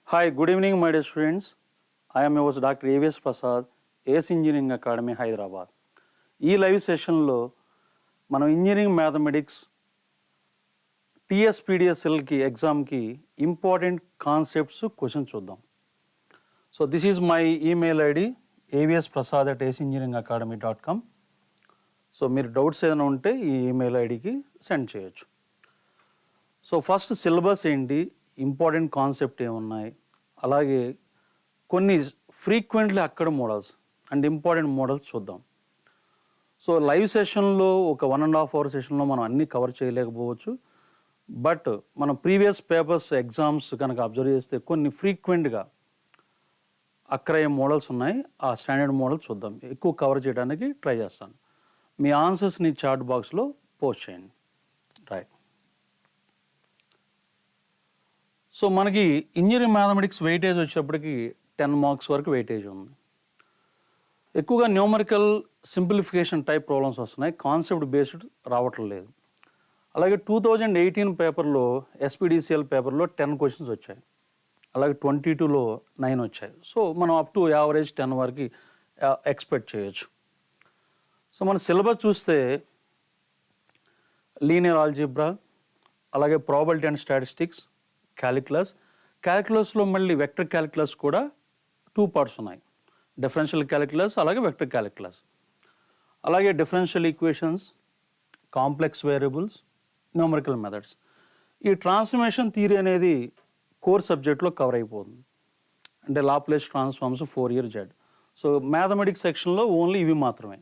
Hi, good evening, my dear students. I am your host, Dr. AVS Prasad, AS Engineering Academy, Hyderabad. ఈ live సెషన్లో మనం engineering mathematics TSPDCLకి ఎగ్జామ్కి important concepts question చూద్దాం. So this is my email ID avsprasad@asengineeringacademy.com. So మీరు doubts ఏదైనా ఉంటే ఈ email ఐడికి సెండ్ చేయొచ్చు. సో ఫస్ట్ సిలబస్ ఏంటి, ఇంపార్టెంట్ కాన్సెప్ట్ ఏమున్నాయి, అలాగే కొన్ని ఫ్రీక్వెంట్లీ అక్కడ మోడల్స్ అండ్ ఇంపార్టెంట్ మోడల్స్ చూద్దాం. సో లైవ్ సెషన్లో ఒక 1.5 hour సెషన్లో మనం అన్నీ కవర్ చేయలేకపోవచ్చు. బట్ మన ప్రీవియస్ పేపర్స్ ఎగ్జామ్స్ కనుక అబ్జర్వ్ చేస్తే కొన్ని ఫ్రీక్వెంట్గా అక్కడయ్యే మోడల్స్ ఉన్నాయి. ఆ స్టాండర్డ్ మోడల్ చూద్దాం, ఎక్కువ కవర్ చేయడానికి ట్రై చేస్తాను. మీ ఆన్సర్స్ని చాట్ బాక్స్లో పోస్ట్ చేయండి. రైట్. సో మనకి ఇంజనీరింగ్ మ్యాథమెటిక్స్ వెయిటేజ్ వచ్చేప్పటికి 10 marks వరకు వెయిటేజ్ ఉంది. ఎక్కువగా న్యూమరికల్ సింప్లిఫికేషన్ టైప్ ప్రాబ్లమ్స్ వస్తున్నాయి, కాన్సెప్ట్ బేస్డ్ రావటం లేదు. అలాగే 2018 పేపర్లో SPDCL పేపర్లో 10 questions వచ్చాయి, అలాగే 22లో 9 వచ్చాయి. సో మనం అప్ టు యావరేజ్ 10 వరకు ఎక్స్పెక్ట్ చేయొచ్చు. సో మన సిలబస్ చూస్తే లీనియర్ ఆల్జీబ్రా, అలాగే ప్రాబబిలిటీ అండ్ స్టాటిస్టిక్స్, క్యాలిక్యులస్లో మళ్ళీ వెక్టర్ క్యాలిక్యులస్ కూడా 2 parts ఉన్నాయి, డిఫరెన్షియల్ క్యాలిక్యులస్ అలాగే వెక్టర్ క్యాలిక్యులస్. అలాగే differential equations, complex variables, numerical methods. ఈ ట్రాన్స్ఫర్మేషన్ థియరీ అనేది కోర్ సబ్జెక్ట్లో కవర్ అయిపోతుంది, అంటే Laplace transforms 4 year Z. So mathematics సెక్షన్లో ఓన్లీ ఇవి మాత్రమే,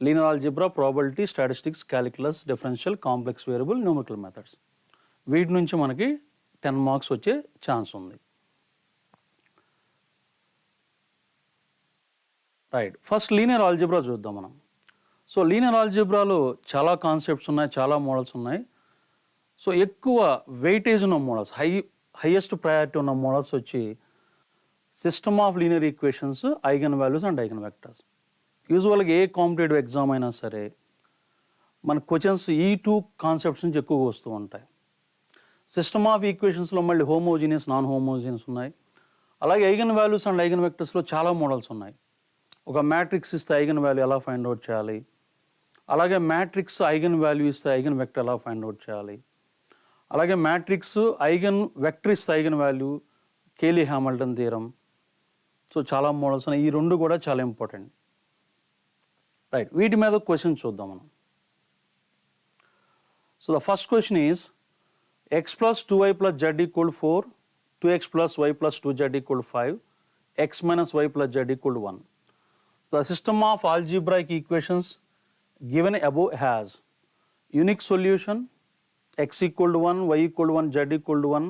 linear algebra, probability, statistics, calculus, differential, complex variable, numerical methods. వీటి నుంచి మనకి 10 marks వచ్చే ఛాన్స్ ఉంది. రైట్, ఫస్ట్ లీనియర్ ఆల్జీబ్రా చూద్దాం మనం. సో లీనియర్ ఆల్జీబ్రాలో చాలా కాన్సెప్ట్స్ ఉన్నాయి, చాలా మోడల్స్ ఉన్నాయి. సో ఎక్కువ వెయిటేజ్ ఉన్న మోడల్స్, హైయెస్ట్ ప్రయారిటీ ఉన్న మోడల్స్ వచ్చి system of linear equations, eigen values and eigen vectors. యూజువల్గా ఏ కాంపిటేటివ్ ఎగ్జామ్ అయినా సరే మన క్వశ్చన్స్ ఈ 2 కాన్సెప్ట్స్ నుంచి ఎక్కువగా వస్తూ ఉంటాయి. సిస్టమ్ ఆఫ్ ఈక్వేషన్స్లో మళ్ళీ హోమోజీనియస్, నాన్ హోమోజీనియస్ ఉన్నాయి. అలాగే ఐగన్ వాల్యూస్ అండ్ ఐగన్ వెక్టర్స్లో చాలా మోడల్స్ ఉన్నాయి. ఒక మ్యాట్రిక్స్ ఇస్తే ఐగన్ వాల్యూ ఎలా ఫైండ్ అవుట్ చేయాలి, అలాగే మ్యాట్రిక్స్ ఐగన్ వాల్యూ ఇస్తే ఐగన్ వెక్టర్ ఎలా ఫైండ్ అవుట్ చేయాలి, అలాగే మ్యాట్రిక్స్ ఐగన్ వెక్టర్ ఇస్తే eigen value, Cayley Hamilton theorem. So చాలా మోడల్స్ ఉన్నాయి, ఈ 2 కూడా చాలా ఇంపార్టెంట్. రైట్, వీటి మీద క్వశ్చన్ చూద్దాం మనం. So the first question is x plus 2y plus z equal 4, 2x plus y plus 2z equal 5, x minus y plus z equal 1. So the system of algebraic equations given above has unique solution, x equal to 1, y equal to 1, z equal to 1,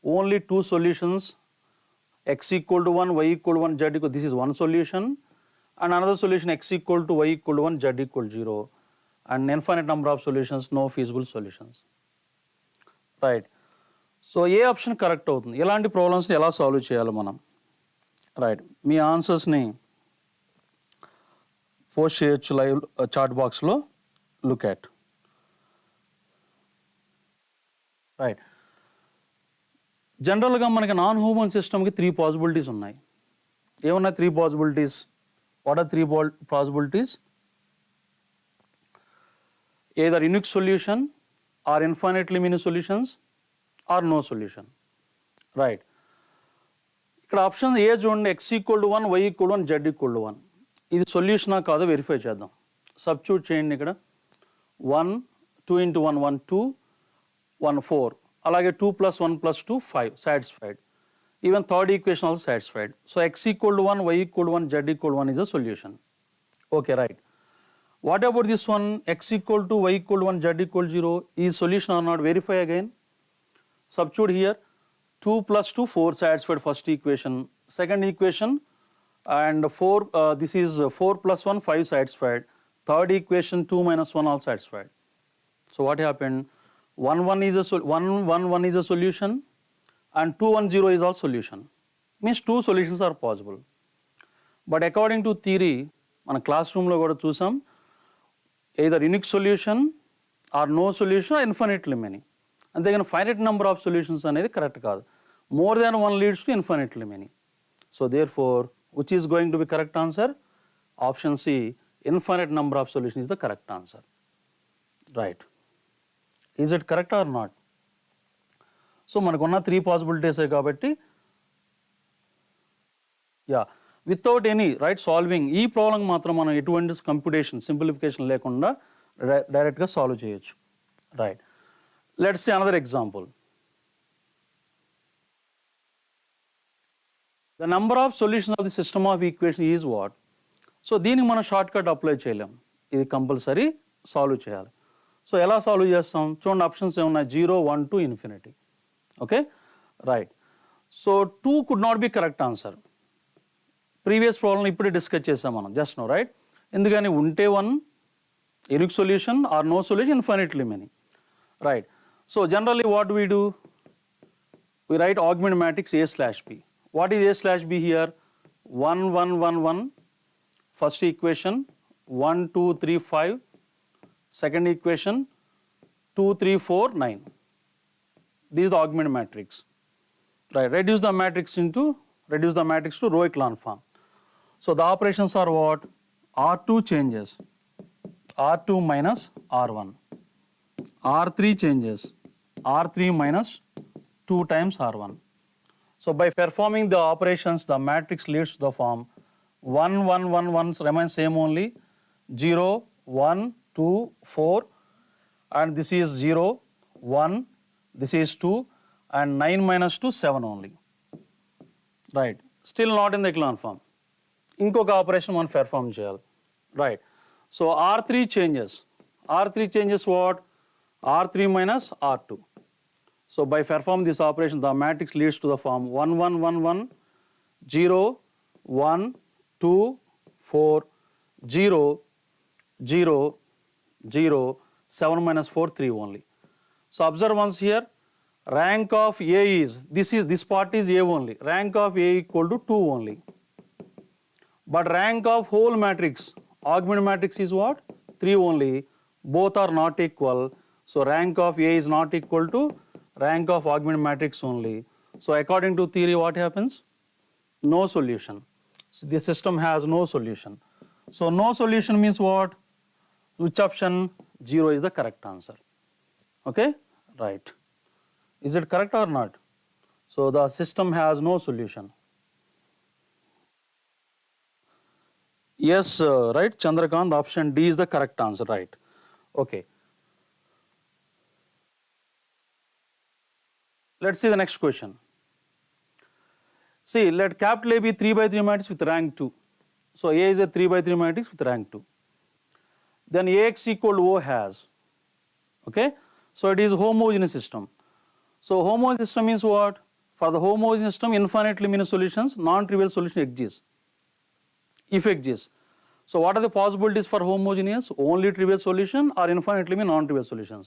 only 2 solutions, x equal to 1, y equal to 1, z equal, this is one solution, and another solution x equal to y equal to 1, z equal to 0, and infinite number of solutions, no feasible solutions. Right, so ఏ option correct అవుతుంది, ఇలాంటి ప్రాబ్లమ్స్ని ఎలా solve చేయాలి మనం. Right, మీ ఆన్సర్స్ని post చేయొచ్చు లైవ్ చాట్ బాక్స్లో. Look at. రైట్, జనరల్గా మనకి నాన్ హ్యూమన్ సిస్టమ్కి 3 possibilities ఉన్నాయి. ఏమన్నా 3 possibilities? What are 3 possibilities? either unique solution or infinitely many solutions or no solution. Right, ఇక్కడ ఆప్షన్ ఏ చూడండి, x equal to 1, y equal to 1, z equal to 1. ఇది సొల్యూషనా కాదో verify చేద్దాం. సబ్స్టిట్యూట్ చేయండి. ఇక్కడ 1, 2 into 1, 1, 2, 1, 4, అలాగే 2 plus 1 plus 2, 5, satisfied. Even third equation also satisfied. So x equal to 1, y equal to 1, z equal to 1 is a solution. Okay, right. What about this one, x equal to y equal to 1, z equal to 0, is solution or not? Verify again. Substitute here, 2 plus 2, 4, satisfied first equation. Second equation, and 4, this is 4 plus 1, 5, satisfied. Third equation, 2 minus 1, all satisfied. So what happened? 1, 1 is a 1 is a solution, and 2, 1, 0 is also solution. Means 2 solutions are possible. But according to theory, మన class రూమ్లో కూడా చూసాం, either unique solution or no solution or infinitely many. అంతేగాని finite number of solutions అనేది correct కాదు. More than one leads to infinitely many. So therefore, which is going to be correct answer? Option C, infinite number of solutions is the correct answer. Right. Is it correct or not? So మనకున్న 3 possibilities కాబట్టి without any right solving ఈ problem మాత్రం మనం ఎటువంటి computation simplification లేకుండా డైరెక్ట్గా solve చేయొచ్చు. Right. Let's see another example. The number of solution of the system of equation is what? So దీనికి మనం షార్ట్ కట్ అప్లై చేయలేం, ఇది కంపల్సరీ సాల్వ్ చేయాలి. సో ఎలా సాల్వ్ చేస్తాం? చూడండి, ఆప్షన్స్ ఏమున్నాయి, 0, 1 to infinity. Okay, right. So 2 could not be correct answer. Previous problem ఇప్పుడే డిస్కస్ చేసాం మనం జస్ట్ నో, రైట్. ఎందుకని ఉంటే 1 unique solution or no solution infinitely many, right. So generally what we do, we write augment matrix A/B. What is A/B here? 1, 1, 1, 1. First equation 1, 2, 3, 5. Second equation 2, 3, 4, 9. This is the augment matrix. Right. Reduce the matrix to row echelon form. So the operations are what? R2 changes, R2 minus R1. R3 changes, R3 minus 2 times R1. So by performing the operations, the matrix leads to the form 1, 1, 1, 1 remains same only, 0, 1, 2, 4, and this is 0, 1, this is 2, and 9 minus 2, 7 only. Right. Still not in the echelon form. ఇంకొక operation మనం perform చేయాలి. Right. So R3 changes what? R3 minus R2. So by perform this operation, the matrix leads to the form 1, 1, 1, 1, 0, 1, 2, 4, 0, 0, 0, 7 minus 4, 3 only. So observe once here, rank of A is, this part is A only, rank of A equal to 2 only. But rank of whole matrix, augment matrix is what? 3 only. Both are not equal. So rank of A is not equal to rank of augment matrix only. So according to theory, what happens? No solution. So the system has no solution. So no solution means what? Which option? 0 is the correct answer. Okay? Right. Is it correct or not? So the system has no solution. Yes, right, Chandrakant, option D is the correct answer, right. Okay. Let's see the next question. See, let capital A be 3 by 3 matrix with rank 2. So A is a 3 by 3 matrix with rank 2. Then AX equal to O has. Okay. So it is homogeneous system. So homogeneous system means what? For the homogeneous system, infinitely many solutions, non-trivial solution exists. If exists. So what are the possibilities for homogeneous? Only trivial solution or infinitely many non-trivial solutions.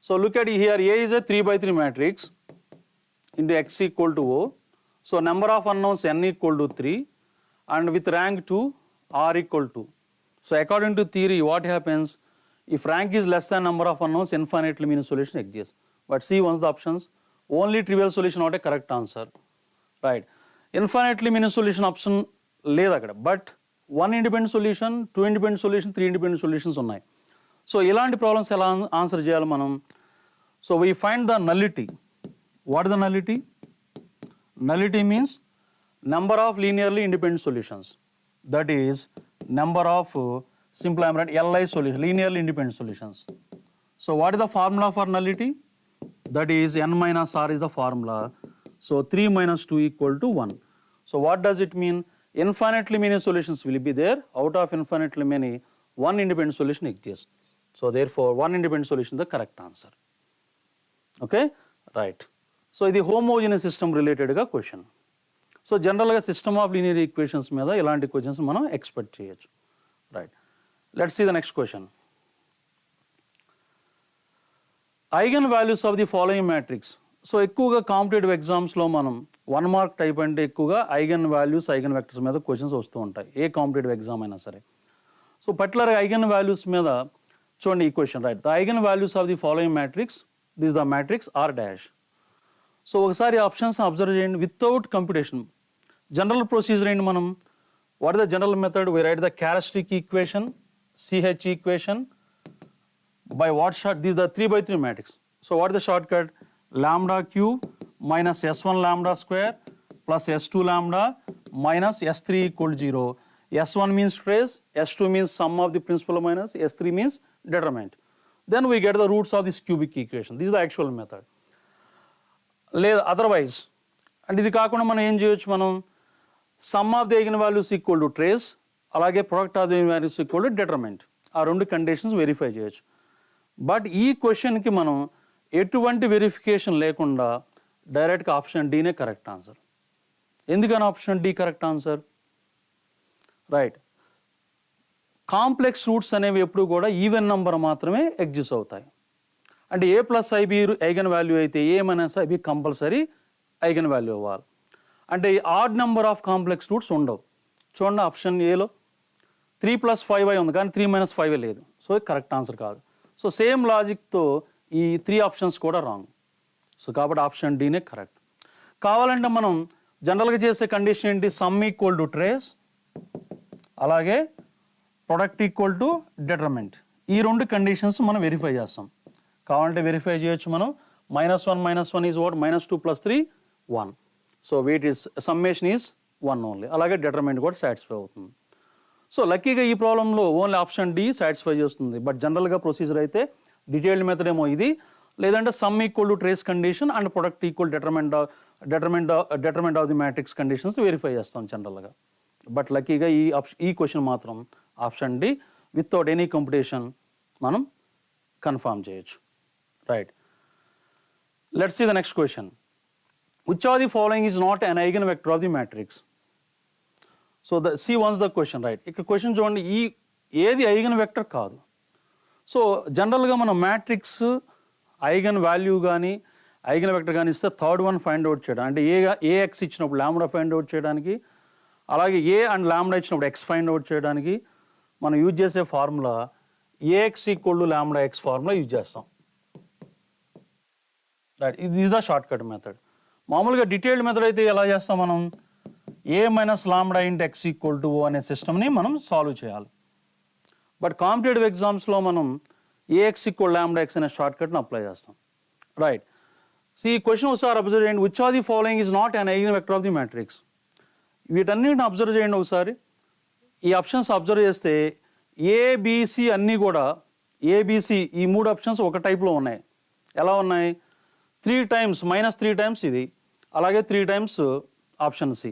So look at here, A is a 3 by 3 matrix into X equal to O. So number of unknowns N equal to 3 and with rank 2 R equal to. So according to theory, what happens? If rank is less than number of unknowns, infinitely many solution exists. But see once the options, only trivial solution not a correct answer. Right. Infinitely many solution option లేదు అక్కడ. But 1 independent solution, 2 independent solution, 3 independent solutions ఉన్నాయి. So ఇలాంటి problems ఎలా answer చేయాలి మనం? So we find the nullity. What is the nullity? Nullity means number of linearly independent solutions. That is number of simple I am writing LI solutions, linearly independent solutions. So what is the formula for nullity? That is n minus r is the formula. So 3 minus 2 equal to 1. So what does it mean? Infinitely many solutions will be there. Out of infinitely many, one independent solution exists. So therefore one independent solution is the correct answer. Okay, right. So ఇది homogeneous system related గా question. So జనరల్గా system of linear equations మీద ఇలాంటి questions మనం expect చేయొచ్చు. Right. Let's see the next question. Eigen values of the following matrix. So ఎక్కువగా competitive ఎగ్జామ్స్లో మనం 1 మార్క్ టైప్ అంటే ఎక్కువగా ఐగన్ వాల్యూస్, ఐగన్ వెక్టర్స్ మీద క్వశ్చన్స్ వస్తూ ఉంటాయి, ఏ కాంపిటేటివ్ ఎగ్జామ్ అయినా సరే. సో పర్టికులర్గా ఐగన్ వాల్యూస్ మీద చూడండి ఈ question. Right. The eigen values of the following matrix, this the matrix are dash. So ఒకసారి ఆప్షన్స్ అబ్జర్వ్ చేయండి వితౌట్ కంప్యూటేషన్. జనరల్ ప్రొసీజర్ ఏంటి మనం, what is the general method, we write the characteristic equation CH equation by what short, these are the 3 by 3 matrix. So what is the shortcut, lambda cube minus S1 lambda square plus S2 lambda minus S3 equal to 0. S1 means trace, S2 means sum of the principal minus, S3 means determinant. Then we get the roots of this cubic equation. This is the actual method. Otherwise, and ఇది కాకుండా మనం ఏం చేయొచ్చు, మనం sum of the eigenvalues equal to trace, అలాగే product of the eigenvalues equal to determinant. ఆ రెండు conditions verify చేయొచ్చు. బట్ ఈ క్వశ్చన్కి మనం ఎటువంటి వెరిఫికేషన్ లేకుండా డైరెక్ట్గా ఆప్షన్ డీనే కరెక్ట్ ఆన్సర్. ఎందుకని option D correct answer? Right, complex roots అనేవి ఎప్పుడు కూడా ఈవెన్ నెంబర్ మాత్రమే ఎగ్జిస్ట్ అవుతాయి. అంటే A plus I B eigen value అయితే A minus I B compulsory eigen value అవ్వాలి. అంటే odd number of complex roots ఉండవు. చూడండి ఆప్షన్ ఏలో 3 + 5i ఉంది కానీ 3 - 5 లేదు. సో కరెక్ట్ ఆన్సర్ కాదు. సో సేమ్ లాజిక్తో ఈ 3 ఆప్షన్స్ కూడా రాంగ్. సో కాబట్టి ఆప్షన్ డీనే కరెక్ట్. కావాలంటే మనం జనరల్గా చేసే కండిషన్ ఏంటి, సమ్ ఈక్వల్ టు ట్రేస్ అలాగే ప్రొడక్ట్ ఈక్వల్ టు డెటర్మెంట్. ఈ రెండు కండిషన్స్ మనం వెరిఫై చేస్తాం. కావాలంటే వెరిఫై చేయొచ్చు మనం. -1 - 1 is what, -2 + 3 1. So weight is summation is 1 only. అలాగే డెటర్మెంట్ కూడా సాటిస్ఫై అవుతుంది. సో లక్కీగా ఈ ప్రాబ్లంలో ఓన్లీ ఆప్షన్ డి సాటిస్ఫై చేస్తుంది. బట్ జనరల్గా ప్రొసీజర్ అయితే డీటెయిల్డ్ మెథడ్ ఏమో ఇది, లేదంటే sum equal to trace condition and product equal determinant of the matrix conditions verify చేస్తాం జనరల్గా. బట్ లక్కీగా ఈ క్వశ్చన్ మాత్రం option D without any competition మనం కన్ఫర్మ్ చేయొచ్చు. Right, let's see the next question. Which of the following is not an eigen vector of the matrix? So see once the question. Right, ఇక్కడ question చూడండి, ఏది eigen vector కాదు. So జనరల్గా మనం matrix eigen value కానీ eigen vector కానీ ఇస్తే third one find out చేయడం, అంటే ఏఎక్స్ ఇచ్చినప్పుడు లాంబ్డా ఫైండ్ అవుట్ చేయడానికి, అలాగే ఏ అండ్ లాంబ్డా ఇచ్చినప్పుడు ఎక్స్ ఫైండ్ అవుట్ చేయడానికి మనం యూజ్ చేసే formula AX equal to lambda X formula use చేస్తాం. రైట్, ఇది ద షార్ట్ కట్ మెథడ్. మామూలుగా డీటెయిల్డ్ మెథడ్ అయితే ఎలా చేస్తాం మనం, A minus lambda into X equal to O అనే సిస్టమ్ని మనం సాల్వ్ చేయాలి. బట్ కాంపిటేటివ్ ఎగ్జామ్స్లో మనం ఏఎక్స్ ఈక్వల్ లాంబ్డా ఎక్స్ అనే షార్ట్ కట్ని అప్లై చేస్తాం. రైట్, సో ఈ క్వశ్చన్ ఒకసారి అబ్జర్వ్ చేయండి. Which of the following is not an eigen vector of the matrix? వీటన్నిటిని అబ్జర్వ్ చేయండి ఒకసారి. ఈ ఆప్షన్స్ అబ్జర్వ్ చేస్తే ఏబిసి అన్నీ కూడా, ఏబిసి ఈ 3 ఆప్షన్స్ ఒక టైప్లో ఉన్నాయి. ఎలా ఉన్నాయి, 3 times -3 times ఇది, అలాగే 3 times option C.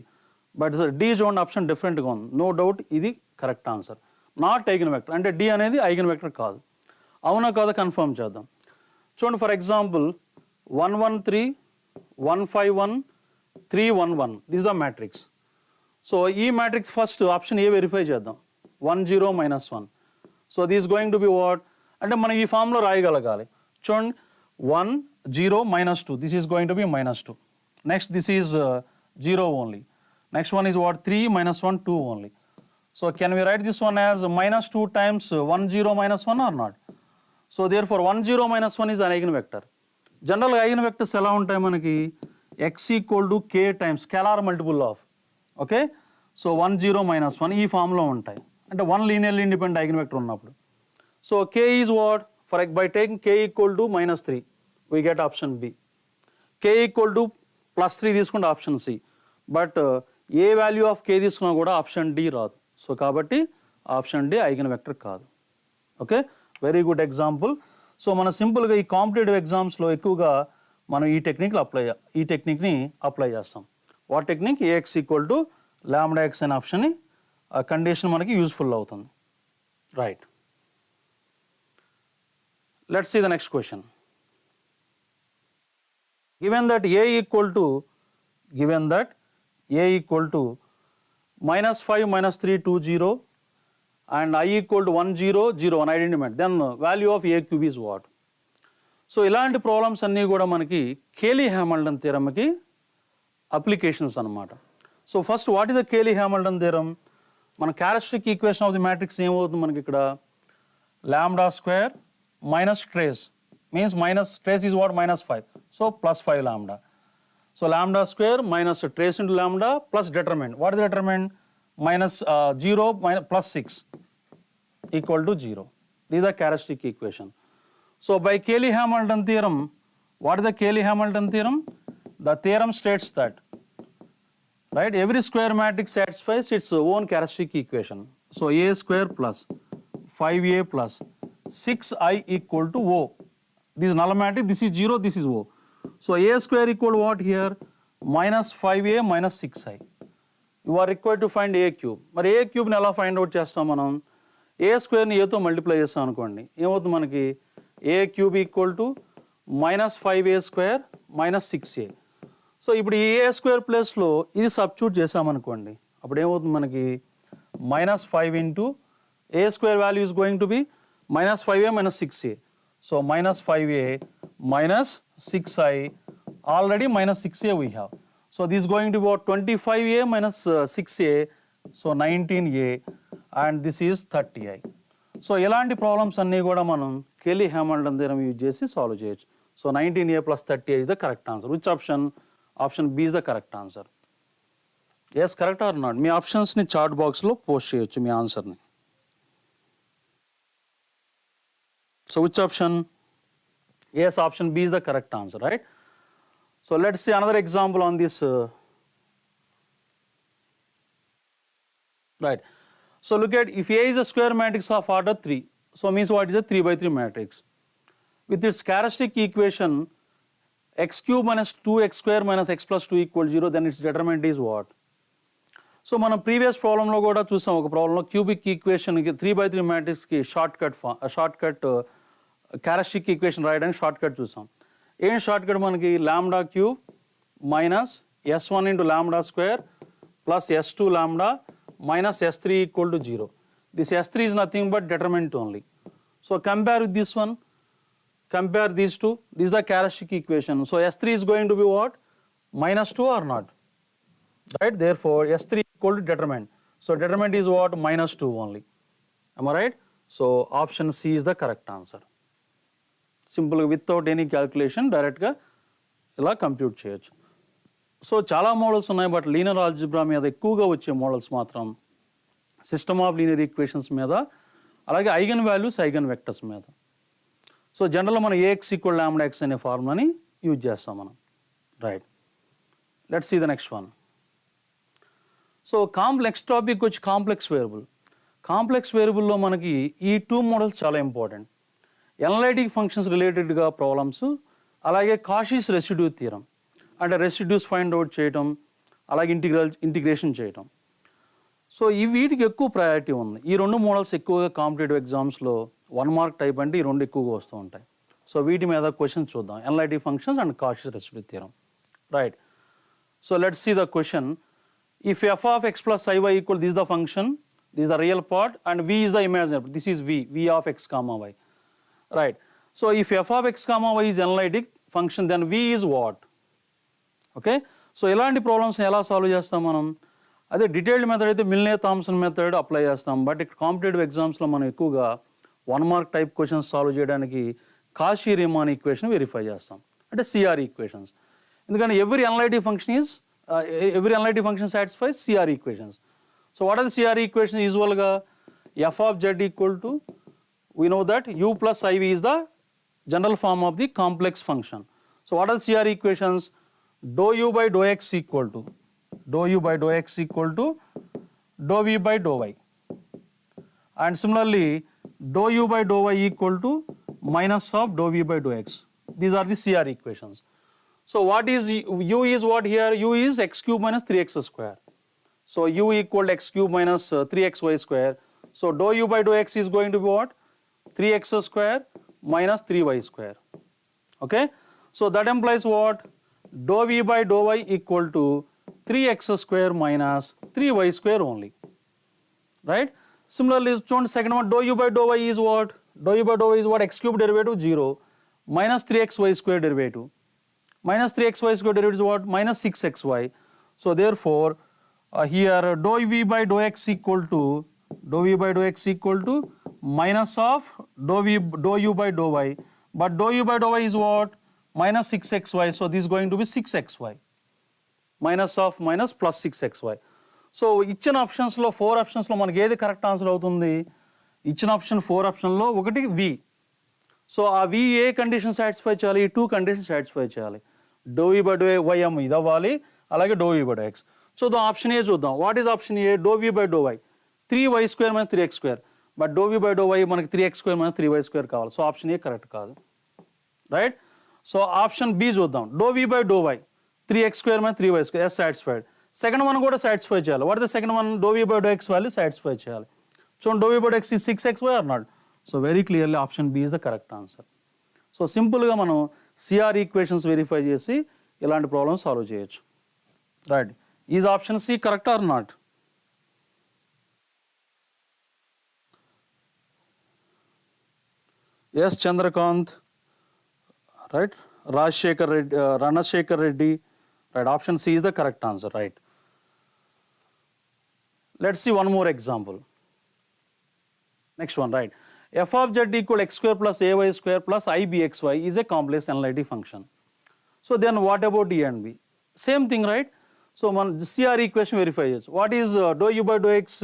But D చూడండి ఆప్షన్ డిఫరెంట్గా ఉంది. నో డౌట్ ఇది correct answer, not eigen vector. అంటే డి అనేది ఐగన్ వెక్టర్ కాదు. అవునా కాదా కన్ఫర్మ్ చేద్దాం. చూడండి, for example 113 151 311 this the matrix. So ఈ matrix first option A verify చేద్దాం. 1 0 -1. So this going to be what, అంటే మనం ఈ ఫామ్లో రాయగలగాలి. చూడండి 1 0 -2, this is going to B -2. Next this is 0 only. Next one is what, 3 -1 2 only. So can we write this one as -2 times 1 0 -1 or not? So therefore 1 0 -1 is an eigenvector. General eigenvectors ఎలా ఉంటాయి మనకి, x equal to k times scalar multiple of, okay. So 1 0 -1 ఈ ఫామ్లో ఉంటాయి, అంటే 1 linearly independent eigenvector ఉన్నప్పుడు. So k is what, for by taking k equal to -3 we get option B. k equal to +3 తీసుకుంటే option C. But ఏ value of k తీసుకున్నా కూడా option D రాదు. సో కాబట్టి ఆప్షన్ డి ఐగన్ వెక్టర్ కాదు. Okay, very good example. So మనం సింపుల్గా ఈ కాంపిటేటివ్ ఎగ్జామ్స్లో ఎక్కువగా మనం ఈ టెక్నిక్ని అప్లై చేస్తాం. What technique, AX equal to lambda X అనే ఆప్షన్ని కండిషన్ మనకి యూస్ఫుల్ అవుతుంది. Right, let's see the next question. Given that A equal to a equal to -5 -3 2 0 and I equal to 1 0 0 1 identity, then value of a cube is what? So ఇలాంటి problems అన్నీ కూడా మనకి Cayley Hamilton థియరమ్కి applications అనమాట. So first what is the Cayley Hamilton థియరమ్? మన characteristic equation of the matrix ఏమవుతుంది మనకి ఇక్కడ, lambda square minus trace means minus trace is what, -5. So +5 lambda. So lambda square minus trace into lambda plus determinant. What is the determinant? Minus 0 minus plus 6 equal to 0. This is the characteristic equation. So by Cayley-Hamilton theorem, what is the Cayley-Hamilton theorem? The theorem states that, right, every square matrix satisfies its own characteristic equation. So a square plus 5a plus 6i equal to O. This is null matrix, this is 0, this is O. So a square equal to what here? Minus 5a minus 6i. You are required to find a cube. But a cube ni ela find out chestam manam? A square ni a tho multiply chestam anukondi. Emovutundi manaki a cube equal to minus 5a square minus 6a. So ఇప్పుడు ఈ a square place లో ఇది substitute చేసామనుకోండి, అప్పుడు ఏమవుతుంది మనకి minus 5 into a square value is going to be minus 5a minus 6a. So minus 5a minus 6i, already minus 6a we have. So this is going to be about 25a minus 6a, so 19a, and this is 30i. So ఇలాంటి problems అన్నీ కూడా మనం Cayley-Hamilton theorem use చేసి solve చేయొచ్చు. So 19a plus 30a is the correct answer. Which option? Option B is the correct answer. Yes, correct or not? మీ ఆప్షన్స్ని chart బాక్స్లో post చేయొచ్చు మీ ఆన్సర్ని. So which option? Yes, option B is the correct answer, right? So let's see another example on this. Right. So look at, if A is a square matrix of order 3, so means what is a 3 by 3 matrix? With its characteristic equation x cube minus 2x square minus x plus 2 equals 0, then its determinant is what? So మనం previous ప్రాబ్లంలో కూడా చూసాం, ఒక ప్రాబ్లంలో cubic ఈక్వేషన్కి 3 by 3 మ్యాట్రిక్స్కి short cut characteristic equation రాయడానికి short cut చూసాం. ఏం షార్ట్ కట్ మనకి? Lambda cube minus s1 into lambda square plus s2 lambda minus s3 equal to 0. This s3 is nothing but determinant only. So compare with this one, compare these two. This is the characteristic equation. So s3 is going to be what? Minus 2 or not? Right? Therefore s3 equal to determinant. So determinant is what? Minus 2 only. Am I right? So option C is the correct answer. Simple, without any calculation, direct గా ఇలా compute చేయొచ్చు. So చాలా models ఉన్నాయి, but linear algebra మీద ఎక్కువగా వచ్చే models మాత్రం system of linear equations మీద, అలాగే ఐగన్ వాల్యూస్, ఐగన్ వెక్టర్స్ మీద. సో జనరల్గా మనం ఏఎక్స్ ఈక్వల్ లాంబ్డా ఎక్స్ అనే ఫార్ములాని యూజ్ చేస్తాం మనం. Right, let's see the next one. So next topic వచ్చి కాంప్లెక్స్ వేరియబుల్. కాంప్లెక్స్ వేరియబుల్లో మనకి ఈ 2 మోడల్స్ చాలా ఇంపార్టెంట్. ఎనలైటిక్ ఫంక్షన్స్ రిలేటెడ్గా ప్రాబ్లమ్స్, అలాగే కాషీస్ రెసిడ్యూ థియరం, అంటే రెసిడ్యూస్ ఫైండ్ అవుట్ చేయటం, అలాగే ఇంటిగ్రేషన్ చేయటం. సో ఈ వీటికి ఎక్కువ ప్రయారిటీ ఉంది. ఈ 2 మోడల్స్ ఎక్కువగా కాంపిటేటివ్ ఎగ్జామ్స్లో 1 మార్క్ టైప్ అంటే ఈ 2 ఎక్కువగా వస్తూ ఉంటాయి. సో వీటి మీద క్వశ్చన్స్ చూద్దాం, analytic functions and Cauchy's residue theorem. Right, so let's see the question. If f of x plus iy equal, this is the function, this is the real part, and v is the imaginary, this is v of x comma y. Right, so if f of x comma y is analytic function, then v is what? Okay, so ఇలాంటి problems ఎలా solve చేస్తాం మనం? అదే detailed method అయితే Milne Thomson method apply చేస్తాం, but ఇక్కడ competitive ఎగ్జామ్స్లో మనం ఎక్కువగా 1 మార్క్ టైప్ క్వశ్చన్స్ సాల్వ్ చేయడానికి కాషీ రీమాన్ ఈక్వేషన్ వెరిఫై చేస్తాం, అంటే సిఆర్ ఈక్వేషన్స్. ఎందుకంటే every analytic function satisfies CR equations. So what are the CR equation? యూజువల్గా F of Z equal to, we know that u plus iv is the general form of the complex function. So what are the CR equations? Dou u by dou x equal to dou v by dou y, and similarly dou u by dou y equal to minus of dou v by dou x. These are the CR equations. So what is u is what here? U is x cube minus 3x square. So u equal to x cube minus 3xy square. So dou u by dou x is going to be what? 3x square minus 3y square. Okay, so that implies what? Dou v by dou y equal to 3x square minus 3y square only. Right? Similarly, second one, dou u by dou y is what? Dou u by dou y is what? X cube derivative 0 minus 3xy square derivative. Minus 3xy square derivative is what? Minus 6xy. So therefore, here dou v by dou x equal to minus of dou u by dou y, but dou u by dou y is what? Minus 6xy, so this is going to be 6xy. Minus of minus plus 6xy. So ఇచ్చిన ఆప్షన్స్లో 4 ఆప్షన్స్లో మనకి ఏది correct answer అవుతుంది? ఇచ్చిన option 4 ఆప్షన్లో ఒకటి వి. So ఆ వి ఏ కండిషన్ సాటిస్ఫై చేయాలి? ఈ 2 కండిషన్ సాటిస్ఫై చేయాలి. Do we by do y M ఇది అవ్వాలి, అలాగే do we by do x. చూద్దాం ఆప్షన్ ఏ చూద్దాం. What is option A? Do we by do y 3y² minus 3x². But do we by do y మనకి 3x² minus 3y² కావాలి. So option A correct కాదు, right? So option B చూద్దాం. Do we by do y 3x² minus 3y², yes satisfied. Second one కూడా satisfy చేయాలి. What the second one? Do we by do X value satisfy చేయాలి. So do we by do X is 6xy or not? So very clearly option B is the correct answer. So సింపుల్గా మనం CR equations verify చేసి ఇలాంటి problems solve చేయొచ్చు, right? Is option C correct or not? Yes Chandrakant, right? Rajshekar Reddy, Ranashekar Reddy, right? Option C is the correct answer, right? Let's see one more example. Next one, right? F of z equal x² plus ay² plus ibxy is a complex analytic function. So then what about E and B? Same thing, right? So one CR equation verify it. What is dou u by dou x?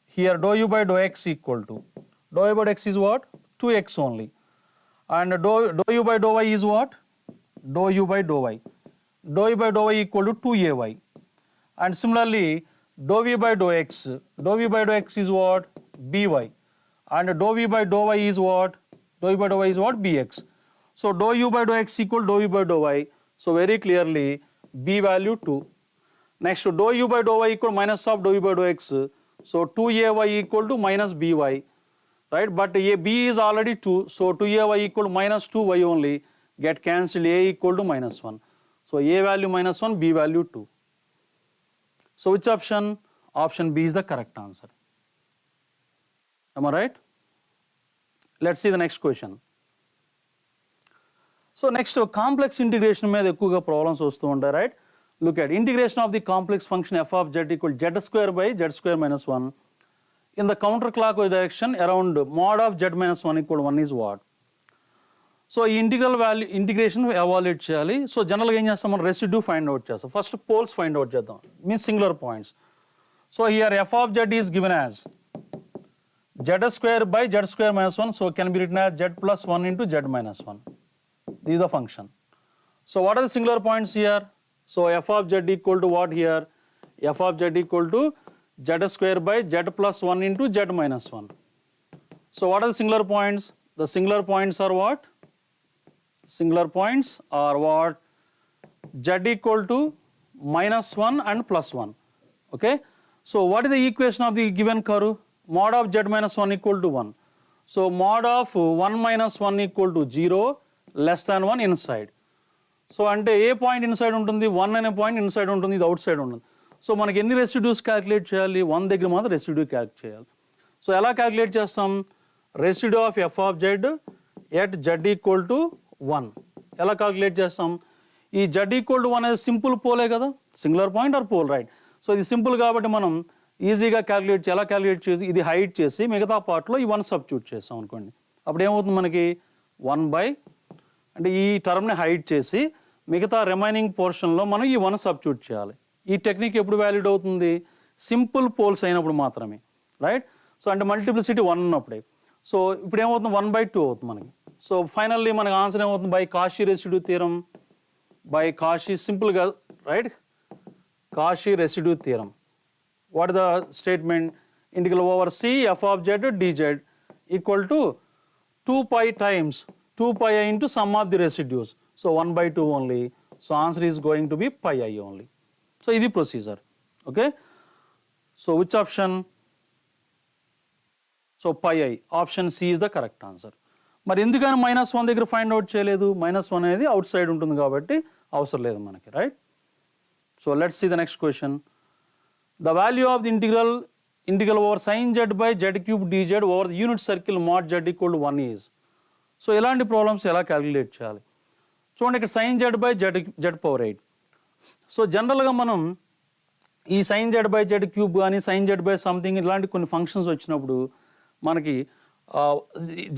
Here dou u by dou x equal to, dou u by dou x is what? 2x only. And dou u by dou y is what? Dou u by dou y. Dou u by dou y equal to 2ay. And similarly, dou v by dou x. Dou v by dou x is what? By. And dou v by dou y is what? Dou v by dou y is what? Bx. So dou u by dou x equal dou v by dou y. So very clearly, b value 2. Next, dou u by dou y equal minus of dou v by dou x. So 2ay equal to minus by. Right, but b is already 2, so 2ay equal to minus 2y only, get cancelled, a equal to minus 1. So a value minus 1, b value 2. So which option? Option B is the correct answer. Am I right? Let's see the next question. So next, complex integration మీద ఎక్కువగా problems వస్తూ ఉంటాయి, right? Look at integration of the complex function f of z equal z² by z² minus 1. In the counterclockwise direction around mod of z minus 1 equal to 1 is what? So ఈ integral value integration evaluate చేయాలి. So జనరల్గా ఏం చేస్తాం, మనం residue find out చేస్తాం. First poles find out చేద్దాం, means singular points. So here F of Z is given as z² by z² minus 1. So can be written as z plus 1 into z minus 1. This is the function. So what are the singular points here? So f of z equal to what here? F of z equal to z² by z plus 1 into z minus 1. So what are the singular points? The singular points are what? Singular points are what? Z equal to minus 1 and plus 1. Okay. So what is the equation of the given curve? Mod of z minus 1 equal to 1. So mod of 1 minus 1 equal to 0 less than 1 inside. So అంటే ఏ point inside ఉంటుంది? 1 అనే point inside ఉంటుంది, ఇది out side ఉంటుంది. So మనకి ఎన్ని residues calculate చేయాలి? 1 దగ్గర మాత్రం రెసిడ్యూ క్యాలిక్యులేట్ చేయాలి. సో ఎలా క్యాలిక్యులేట్ చేస్తాం? Residue of F of Z at Z equal to 1 ఎలా క్యాలిక్యులేట్ చేస్తాం? ఈ జెడ్ ఈక్వల్ టు 1 అనేది సింపుల్ పోలే కదా, singular point or pole, right? So ఇది సింపుల్ కాబట్టి మనం ఈజీగా క్యాలిక్యులేట్ ఎలా క్యాలిక్యులేట్ చేసి ఇది హైట్ చేసి మిగతా పార్ట్లో ఈ 1 సబ్స్టిట్యూట్ చేస్తాం అనుకోండి. అప్పుడు ఏమవుతుంది మనకి? 1 బై అంటే ఈ టర్మ్ని హైట్ చేసి మిగతా రిమైనింగ్ పోర్షన్లో మనం ఈ 1 సబ్స్టిట్యూట్ చేయాలి. ఈ టెక్నిక్ ఎప్పుడు వ్యాలిడ్ అవుతుంది? సింపుల్ పోల్స్ అయినప్పుడు మాత్రమే, రైట్? సో అంటే మల్టిప్లిసిటీ 1 ఉన్నప్పుడే. సో ఇప్పుడు ఏమవుతుంది? 1/2 అవుతుంది మనకి. సో ఫైనల్లీ మనకి ఆన్సర్ ఏమవుతుంది? By Cauchy residue theorem, by Cauchy సింపుల్గా, రైట్? Cauchy residue theorem. What the statement? Integral over C F of Z dz equal to 2π times 2πi into sum of the residues. So 1/2 only. So answer is going to be pi I only. So this is the procedure. Okay. So which option? So pi I. Option C is the correct answer. మరి ఎందుకని -1 దగ్గర find out చేయలేదు? -1 అనేది out side ఉంటుంది కాబట్టి అవసరం లేదు మనకి, right? So let's see the next question. The value of the integral over sin z by z³ dz over the unit circle mod z equal to 1 is. So ఇలాంటి problems ఎలా calculate చేయాలి? చూడండి, ఇక్కడ sin z by z⁸. So జనరల్గా మనం ఈ sin z by z³ కానీ sin z by something ఇలాంటి కొన్ని ఫంక్షన్స్ వచ్చినప్పుడు మనకి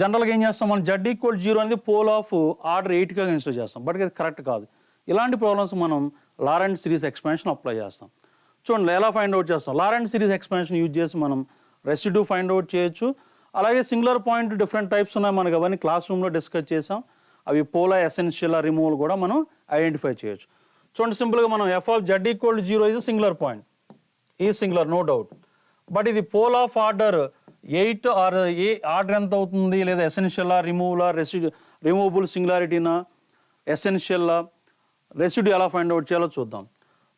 జనరల్గా ఏం చేస్తాం, మనం z = 0 అనేది పోల్ ఆఫ్ ఆర్డర్ 8గా కన్సిడర్ చేస్తాం. బట్ అది కరెక్ట్ కాదు. ఇలాంటి ప్రాబ్లమ్స్ మనం లారెంట్ సిరీస్ ఎక్స్పాన్షన్ అప్లై చేస్తాం. చూడండి ఎలా ఫైండ్ అవుట్ చేస్తాం. లారెంట్ సిరీస్ ఎక్స్పాన్షన్ యూజ్ చేసి మనం రెసిడ్యూ ఫైండ్ అవుట్ చేయొచ్చు. అలాగే సింగులర్ పాయింట్ డిఫరెంట్ టైప్స్ ఉన్నాయి, మనకి అవన్నీ క్లాస్ రూమ్లో డిస్కస్ చేసాం. అవి పోలా, ఎసెన్షియల్, రిమూవల్ కూడా మనం ఐడెంటిఫై చేయొచ్చు. చూడండి సింపుల్గా మనం F of Z equal to 0 is singular point, ఈ సింగులర్ నో డౌట్. బట్ ఇది pole of order 8 or order ఎంత అవుతుంది, లేదా ఎసెన్షియలా, రిమూవలా, రిమూవబుల్ సింగులారిటీనా, ఎసెన్షియల్లా, రెసిడ్యూ ఎలా ఫైండ్ అవుట్ చేయాలో చూద్దాం.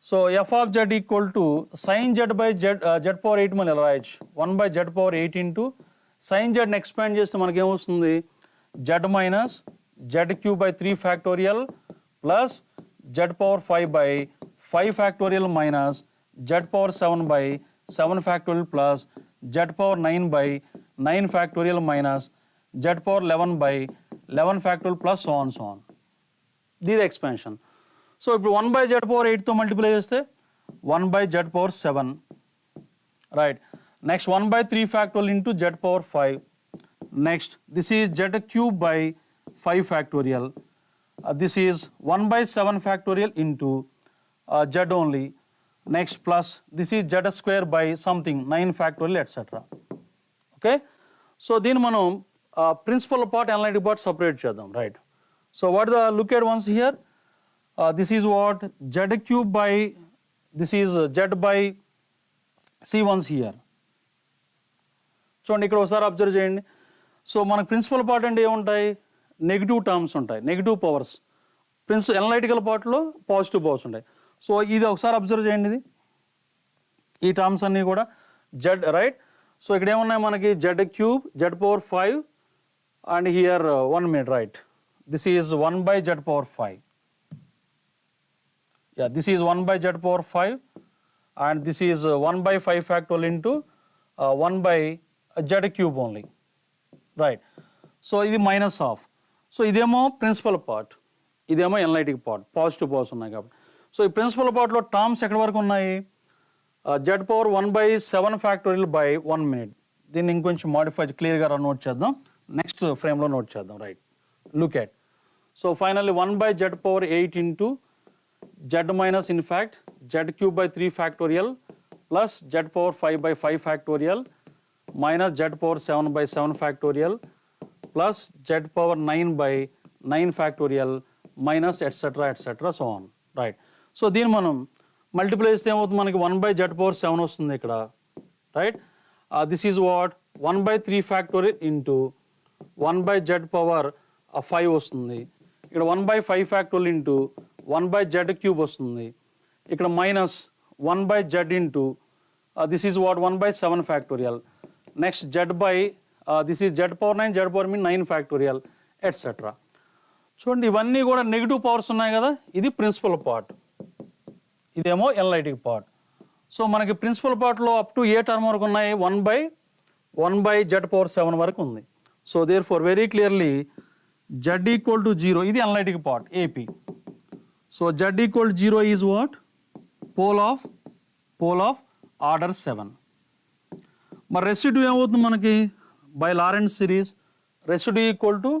So F of Z equal to sine Z by Z power 8 మనం ఎలా రాయొచ్చు, 1 by Z power 8 into sine జెడ్ని ఎక్స్పాండ్ చేస్తే మనకి ఏమొస్తుంది, Z minus Z Q by 3 factorial plus Z power 5 by 5 factorial minus Z power 7 by 7 factorial plus Z power 9 by 9 factorial minus Z power 11 by 11 factorial plus so on. దీని expansion. So ఇప్పుడు 1 by Z power 8తో multiply చేస్తే 1 by Z power 7, right. Next 1 by 3 factorial into z power 5. Next, this is z cube by 5 factorial. This is 1 by 7 factorial into z only. Next plus this is z square by something 9 factorial etc. Okay. So then మనం principal part, analytic part separate చేద్దాం, right. So what the look at once here. This is what z cube by, this is z by c once here. చూడండి ఇక్కడ ఒకసారి observe చేయండి. So మనకు principal part అంటే ఏముంటాయి, negative terms ఉంటాయి, negative powers. Analytical పార్ట్లో పాజిటివ్ పవర్స్ ఉంటాయి. సో ఇది ఒకసారి అబ్జర్వ్ చేయండి, ఇది ఈ టర్మ్స్ అన్నీ కూడా జెడ్, రైట్. సో ఇక్కడ ఏమున్నాయి మనకి, Z cube, Z power 5 and here 1 minute, right. This is 1 by Z power 5. Yeah, this is 1 by z power 5 and this is 1 by 5 factorial into 1 by z cube only, right. So ఇది minus half. So ఇదేమో principal part, ఇదేమో analytic part, positive powers ఉన్నాయి కాబట్టి. So ఈ principal పార్ట్లో terms ఎక్కడి వరకు ఉన్నాయి, z power 1 by 7 factorial by 1 minute. దీన్ని ఇంకొంచెం మాడిఫై క్లియర్గా నోట్ చేద్దాం, నెక్స్ట్ ఫ్రేమ్లో నోట్ చేద్దాం, right. Look at. So finally 1 by z power 8 into z minus in fact z cube by 3 factorial plus z power 5 by 5 factorial minus z power 7 by 7 factorial plus z power 9 by 9 factorial minus etc so on, right. So దీన్ని మనం multiply చేస్తే ఏమవుతుంది మనకి 1 by z power 7 వస్తుంది ఇక్కడ, right. This is what 1 by 3 factorial into 1 by z power 5 వస్తుంది. ఇక్కడ 1 by 5 factorial into 1 by z cube వస్తుంది. ఇక్కడ minus 1 by z into this is what 1 by 7 factorial. Next z by this is z power 9, z power mean 9 factorial et cetera. చూడండి ఇవన్నీ కూడా negative powers ఉన్నాయి కదా, ఇది ప్రిన్సిపల్ పార్ట్, ఇదేమో analytic part. So మనకి ప్రిన్సిపల్ పార్ట్లో అప్ టు ఏ టర్మ్ వరకు ఉన్నాయి, 1 by z పవర్ 7 వరకు ఉంది. So therefore very clearly z equal to 0, ఇది ఎనలైటిక్ పార్ట్ ఏపీ. So z equal to 0 is what? Pole of order 7. మరి రెసిడ్యూ ఏమవుతుంది మనకి by Laurent series, residue equal to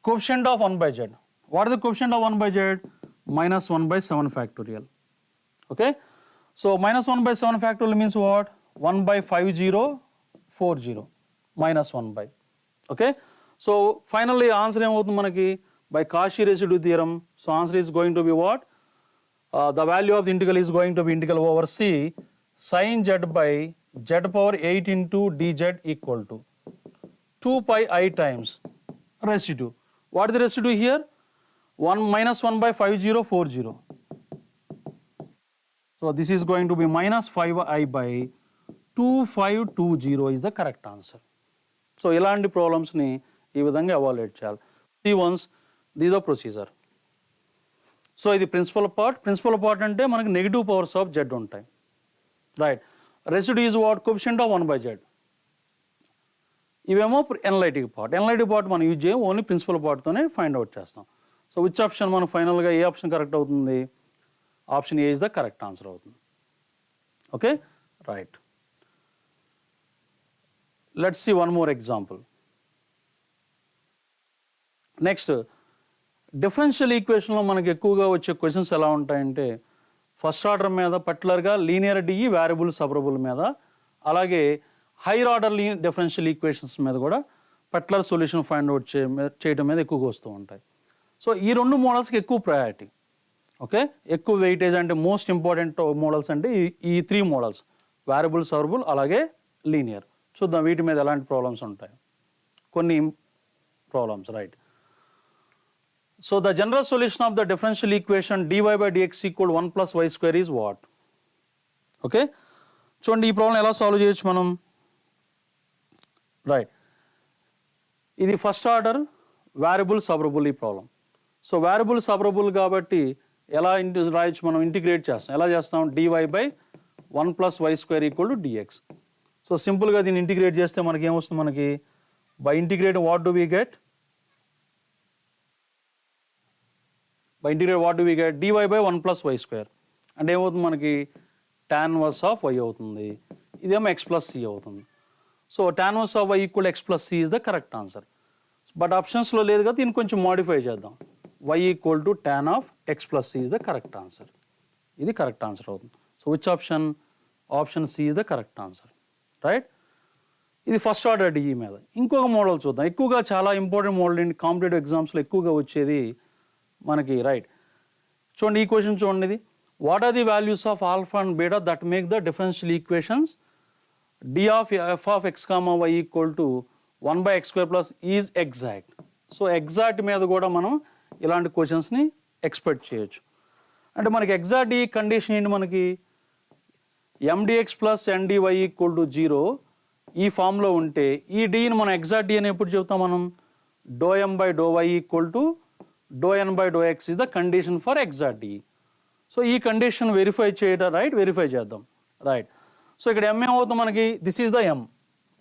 coefficient of 1 by z. What is the coefficient of 1 by z? minus 1 by 7 factorial. Okay, so minus 1 by 7 factorial means what? 1 by 5040 minus 1 by. Okay, so finally answer ఏమవుతుంది మనకి by Cauchy residue theorem. So answer is going to be what? The value of the integral is going to be integral over c sin z by z power 8 into dz equal to 2 pi I times residue. What is the residue here? 1 minus 1 by 5040. So this is going to be minus 5i by 2520 is the correct answer. So ఇలాంటి ప్రాబ్లమ్స్ని ఈ విధంగా evaluate చేయాలి. See once this is the procedure. So ఇది principal part అంటే మనకి negative powers of Z ఉంటాయి, right. Residue is what? Coefficient of 1 by z. ఇవేమో ఎనలైటిక్ పార్ట్ మనం యూజ్ చేయం, ఓన్లీ ప్రిన్సిపల్ పార్ట్తోనే ఫైండ్ అవుట్ చేస్తాం. సో విచ్ ఆప్షన్ మనం ఫైనల్గా ఏ ఆప్షన్ కరెక్ట్ అవుతుంది? Option A is the correct answer అవుతుంది. Okay, right. Let's see one more example. Next differential ఈక్వేషన్లో మనకి ఎక్కువగా వచ్చే క్వశ్చన్స్ ఎలా ఉంటాయంటే ఫస్ట్ ఆర్డర్ మీద పర్టికులర్గా లీనియర్ డిఈ వేరియబుల్ సపరబుల్ మీద, అలాగే హైయర్ ఆర్డర్ డిఫరెన్షియల్ ఈక్వేషన్స్ మీద కూడా పర్టికులర్ సొల్యూషన్ ఫైండ్ అవుట్ చేయడం మీద ఎక్కువగా వస్తూ ఉంటాయి. సో ఈ రెండు మోడల్స్కి ఎక్కువ ప్రయారిటీ. ఓకే, ఎక్కువ వెయిటేజ్ అంటే మోస్ట్ ఇంపార్టెంట్ మోడల్స్ అంటే ఈ 3 మోడల్స్, వేరియబుల్ సపరబుల్ అలాగే లీనియర్. చూద్దాం వీటి మీద ఎలాంటి ప్రాబ్లమ్స్ ఉంటాయి. కొన్ని problems, right. So the general solution of the differential equation dy by dx equal 1 plus y square is what? Okay, చూడండి ఈ ప్రాబ్లం ఎలా సాల్వ్ చేయొచ్చు మనం. రైట్, ఇది ఫస్ట్ ఆర్డర్ వేరియబుల్ సపరబుల్ ఈ ప్రాబ్లం. సో వేరియబుల్ సపరబుల్ కాబట్టి ఎలా రాయొచ్చు మనం, ఇంటిగ్రేట్ చేస్తాం. ఎలా చేస్తాం, dy by 1 plus y square equal to dx. So సింపుల్గా దీన్ని ఇంటిగ్రేట్ చేస్తే మనకి ఏమొస్తుంది, మనకి by integrate what do we get, by integrate what do we get, dy by 1 plus y square అంటే ఏమవుతుంది మనకి tan ఇన్వర్స్ ఆఫ్ y అవుతుంది, ఇదేమో x plus c అవుతుంది. So tan inverse of y equal x plus c is the correct answer. But ఆప్షన్స్లో లేదు కదా, దీన్ని కొంచెం మాడిఫై చేద్దాం. y equal to tan of x plus c is the correct answer. ఇది కరెక్ట్ ఆన్సర్ అవుతుంది. So which option, option C is the correct answer. Right, ఇది first order DE మీద. ఇంకొక మోడల్ చూద్దాం. ఎక్కువగా చాలా ఇంపార్టెంట్ మోడల్ ఏంటి, కాంపిటేటివ్ ఎగ్జామ్స్లో ఎక్కువగా వచ్చేది మనకి. రైట్, చూడండి ఈ క్వశ్చన్ చూడండి. ఇది what are the values of alpha and beta that make the differential equations d of F of x comma y equal to 1 by x square plus is exact. So exact మీద కూడా మనం ఇలాంటి క్వశ్చన్స్ని expect చేయొచ్చు. అంటే మనకి exact ఈ condition ఏంటి, మనకి ఎండిఎక్స్ ప్లస్ ఎన్డివై ఈక్వల్ టు 0 ఈ ఫామ్లో ఉంటే ఈ డీని మనం ఎగ్జాక్ట్ డి అని ఎప్పుడు చెప్తాం మనం, do M by do y equal to do N by do x is the condition for exact D. So ఈ కండిషన్ వెరిఫై చేయడం, రైట్, వెరిఫై చేద్దాం. రైట్, సో ఇక్కడ ఎం ఏమవుతుంది మనకి, this is the M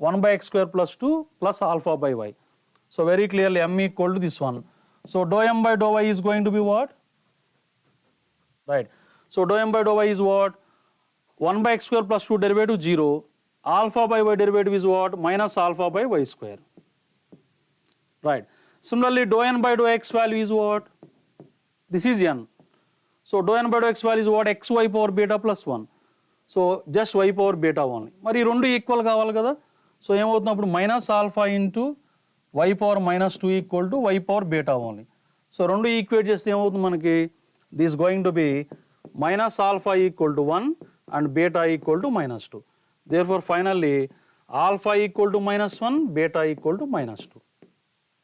1 by x square plus 2 plus alpha by y. So very clearly m equal to this one. So dou m by dou y is going to be what? Right. So dou m by dou y is what? 1 by x square plus 2 derivative 0. Alpha by y derivative is what? Minus alpha by y square. Right. Similarly, dou n by dou x value is what? This is n. So dou n by dou x value is what? xy power beta plus 1. So just y power beta only. మరి ఈ రెండు equal కావాలి కదా. So ఏమవుతుంది అప్పుడు minus alpha into Y power minus 2 equal to Y power beta only. So రెండు equate చేస్తే ఏమవుతుంది మనకి, this going to be minus alpha equal to 1 and beta equal to minus 2. Therefore finally alpha equal to minus 1, beta equal to minus 2.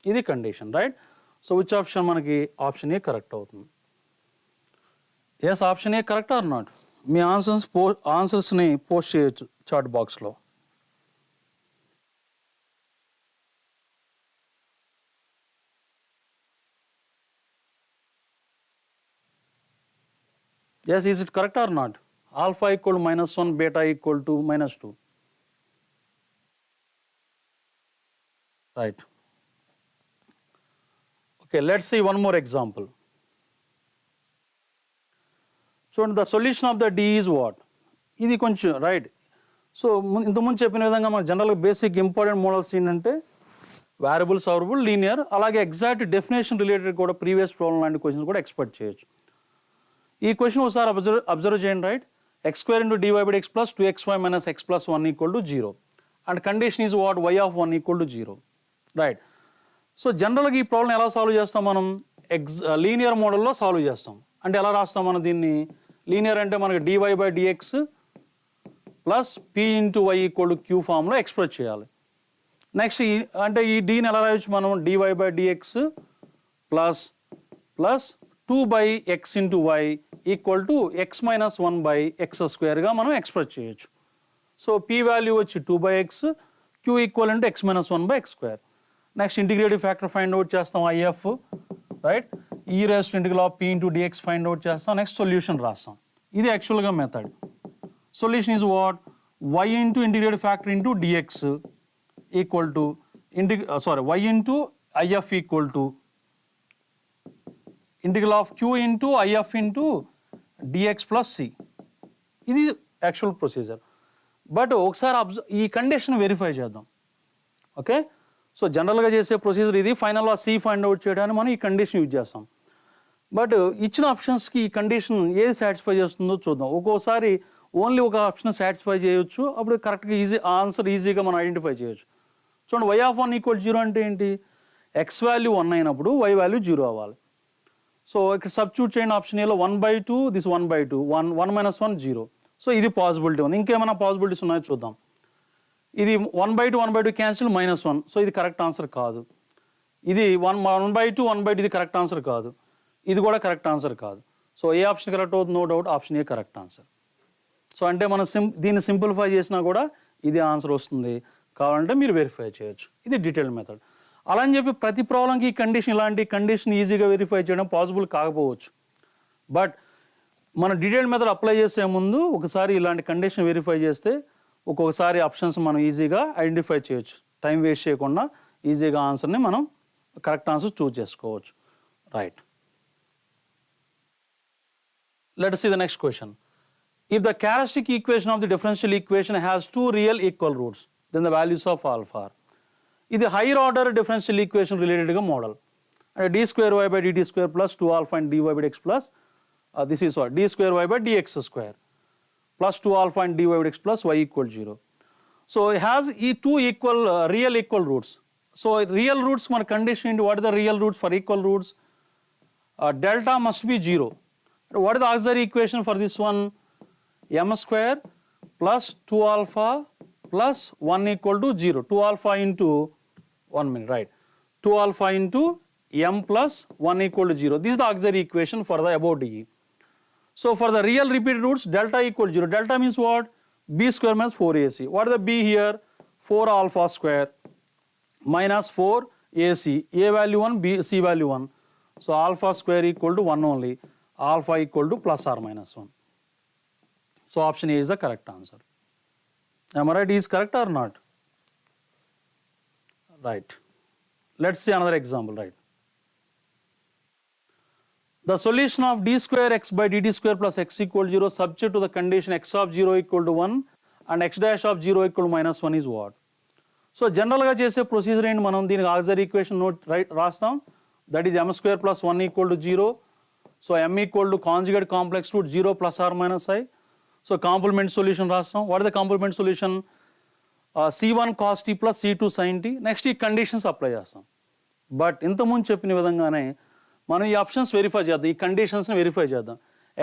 ఇది condition, right. So which option మనకి, option A correct అవుతుంది. Yes, option A correct or not? మీ ఆన్సర్స్ని post చేయొచ్చు chat బాక్స్లో. Yes, is it correct or not? Alpha equal to minus 1, beta equal to minus 2. Right. Okay, let's see one more example. So the solution of the D is what? ఇది కొంచెం right. So ఇంతకుముందు చెప్పిన విధంగా మన జనరల్గా basic important models ఏంటంటే variable separable linear, అలాగే exact definition related కూడా ప్రీవియస్ ప్రాబ్లం లాంటి క్వశ్చన్స్ కూడా ఎక్స్పెక్ట్ చేయొచ్చు. ఈ క్వశ్చన్ ఒకసారి అబ్జర్వ్ చేయండి, right. X square into dy by x plus 2xy minus x plus 1 equal to 0 and condition is what, y of 1 equal to 0, right. So జనరల్గా ఈ problem ఎలా solve చేస్తాం మనం, లీనియర్ మోడల్లో సాల్వ్ చేస్తాం. అంటే ఎలా రాస్తాం మనం దీన్ని, లీనియర్ అంటే మనకి dy by dx plus p into y equal to q ఫామ్లో ఎక్స్ప్రెస్ చేయాలి. నెక్స్ట్ అంటే ఈ డీని ఎలా రాయొచ్చు మనం, dy by dx plus 2 by x into y equal to x minus 1 by x స్క్వేర్గా మనం ఎక్స్ప్రెస్ చేయొచ్చు. సో p వాల్యూ వచ్చి 2 by x, q ఈక్వల్ అంటే x minus 1 by x square. Next integrative factor find out చేస్తాం, IF, right. E raise integral of p into dx find out చేస్తాం. Next solution రాస్తాం. ఇది యాక్చువల్గా method. Solution is what, y into integrative factor into dx equal to y into IF equal to integral of q into IF into dx plus c. ఇది actual procedure. But ఒకసారి ఈ condition verify చేద్దాం. Okay, so జనరల్గా చేసే procedure ఇది. ఫైనల్గా c find out చేయడానికి మనం ఈ కండిషన్ యూజ్ చేస్తాం. బట్ ఇచ్చిన ఆప్షన్స్కి ఈ కండిషన్ ఏది సాటిస్ఫై చేస్తుందో చూద్దాం. ఒక్కోసారి ఓన్లీ ఒక ఆప్షన్ సాటిస్ఫై చేయొచ్చు, అప్పుడు కరెక్ట్గా ఆన్సర్ ఈజీగా మనం ఐడెంటిఫై చేయొచ్చు. చూడండి, y ఆఫ్ 1 ఈక్వల్ 0 అంటే ఏంటి? ఎక్స్ వాల్యూ 1 అయినప్పుడు y వాల్యూ 0 అవ్వాలి. సో ఇక్కడ సబ్స్టిట్యూట్ చేయండి. ఆప్షన్ ఏలో 1/2, దిస్ 1/2, 1 - 1 0. సో ఇది పాసిబిలిటీ ఉంది. ఇంకేమైనా పాసిబిలిటీస్ ఉన్నాయో చూద్దాం. ఇది 1/2, 1/2 క్యాన్సిల్ -1. సో ఇది కరెక్ట్ ఆన్సర్ కాదు. ఇది 1/2, 1/2 ఇది కరెక్ట్ ఆన్సర్ కాదు. ఇది కూడా కరెక్ట్ ఆన్సర్ కాదు. సో ఏ ఆప్షన్ కరెక్ట్ అవుతుంది? No doubt option A correct answer. So అంటే మనం దీన్ని సింప్లిఫై చేసినా కూడా ఇది ఆన్సర్ వస్తుంది. కావాలంటే మీరు వెరిఫై చేయొచ్చు. ఇది డీటెయిల్డ్ మెథడ్. అలా అని చెప్పి ప్రతి ప్రాబ్లంకి ఈ కండిషన్, ఇలాంటి కండిషన్ ఈజీగా వెరిఫై చేయడం పాసిబుల్ కాకపోవచ్చు. బట్ మన డీటెయిల్డ్ మెథడ్ అప్లై చేసే ముందు ఒకసారి ఇలాంటి కండిషన్ వెరిఫై చేస్తే ఒక్కొక్కసారి ఆప్షన్స్ మనం ఈజీగా ఐడెంటిఫై చేయొచ్చు. టైం వేస్ట్ చేయకుండా ఈజీగా ఆన్సర్ని మనం కరెక్ట్ ఆన్సర్ చూస్ చేసుకోవచ్చు. Right. Let us see the next question. If the characteristic equation of the differential equation has two real equal roots, then the values of alpha are. ఇది hire order differential equation రిలేటెడ్గా model. అంటే d² by dt² plus 2α and dy by dx plus this is what d² by dx² plus 2α and dy by dx plus y equal 0. So it has two equal real equal roots. So real roots మన condition ఏంటి? What are the real roots for equal roots? Delta must be 0. What is the auxiliary equation for this one? m² plus 2α plus 1 equal to 0. 2α into 1 minute, right? 2α into m plus 1 equal to 0. This is the auxiliary equation for the above DE. So for the real repeated roots, delta equal 0. Delta means what? b² minus 4ac. What is the b here? 4α² minus 4ac. A value 1, b, c value 1. So α² equal to 1 only. Alpha equal to plus or minus 1. So option A is the correct answer. Am I right? Is correct or not? Right. Let's see another example, right? The solution of d² x by dt² plus x equal 0 subject to the condition x of 0 equal to 1 and x dash of 0 equal to -1 is what? So general గా చేసే procedure ఏంటి? మనం దీనికి auxiliary equation note రాస్తాం. That is m² plus 1 equal to 0. So m equal to conjugate complex root 0 plus or minus I. So complement solution రాస్తాం. What is the complement solution? C1 cos t plus C2 sin t. Next ఈ conditions apply చేస్తాం. But ఇంతకుముందు చెప్పిన విధంగానే మనం ఈ options verify చేద్దాం. ఈ కండిషన్స్ని వెరిఫై చేద్దాం.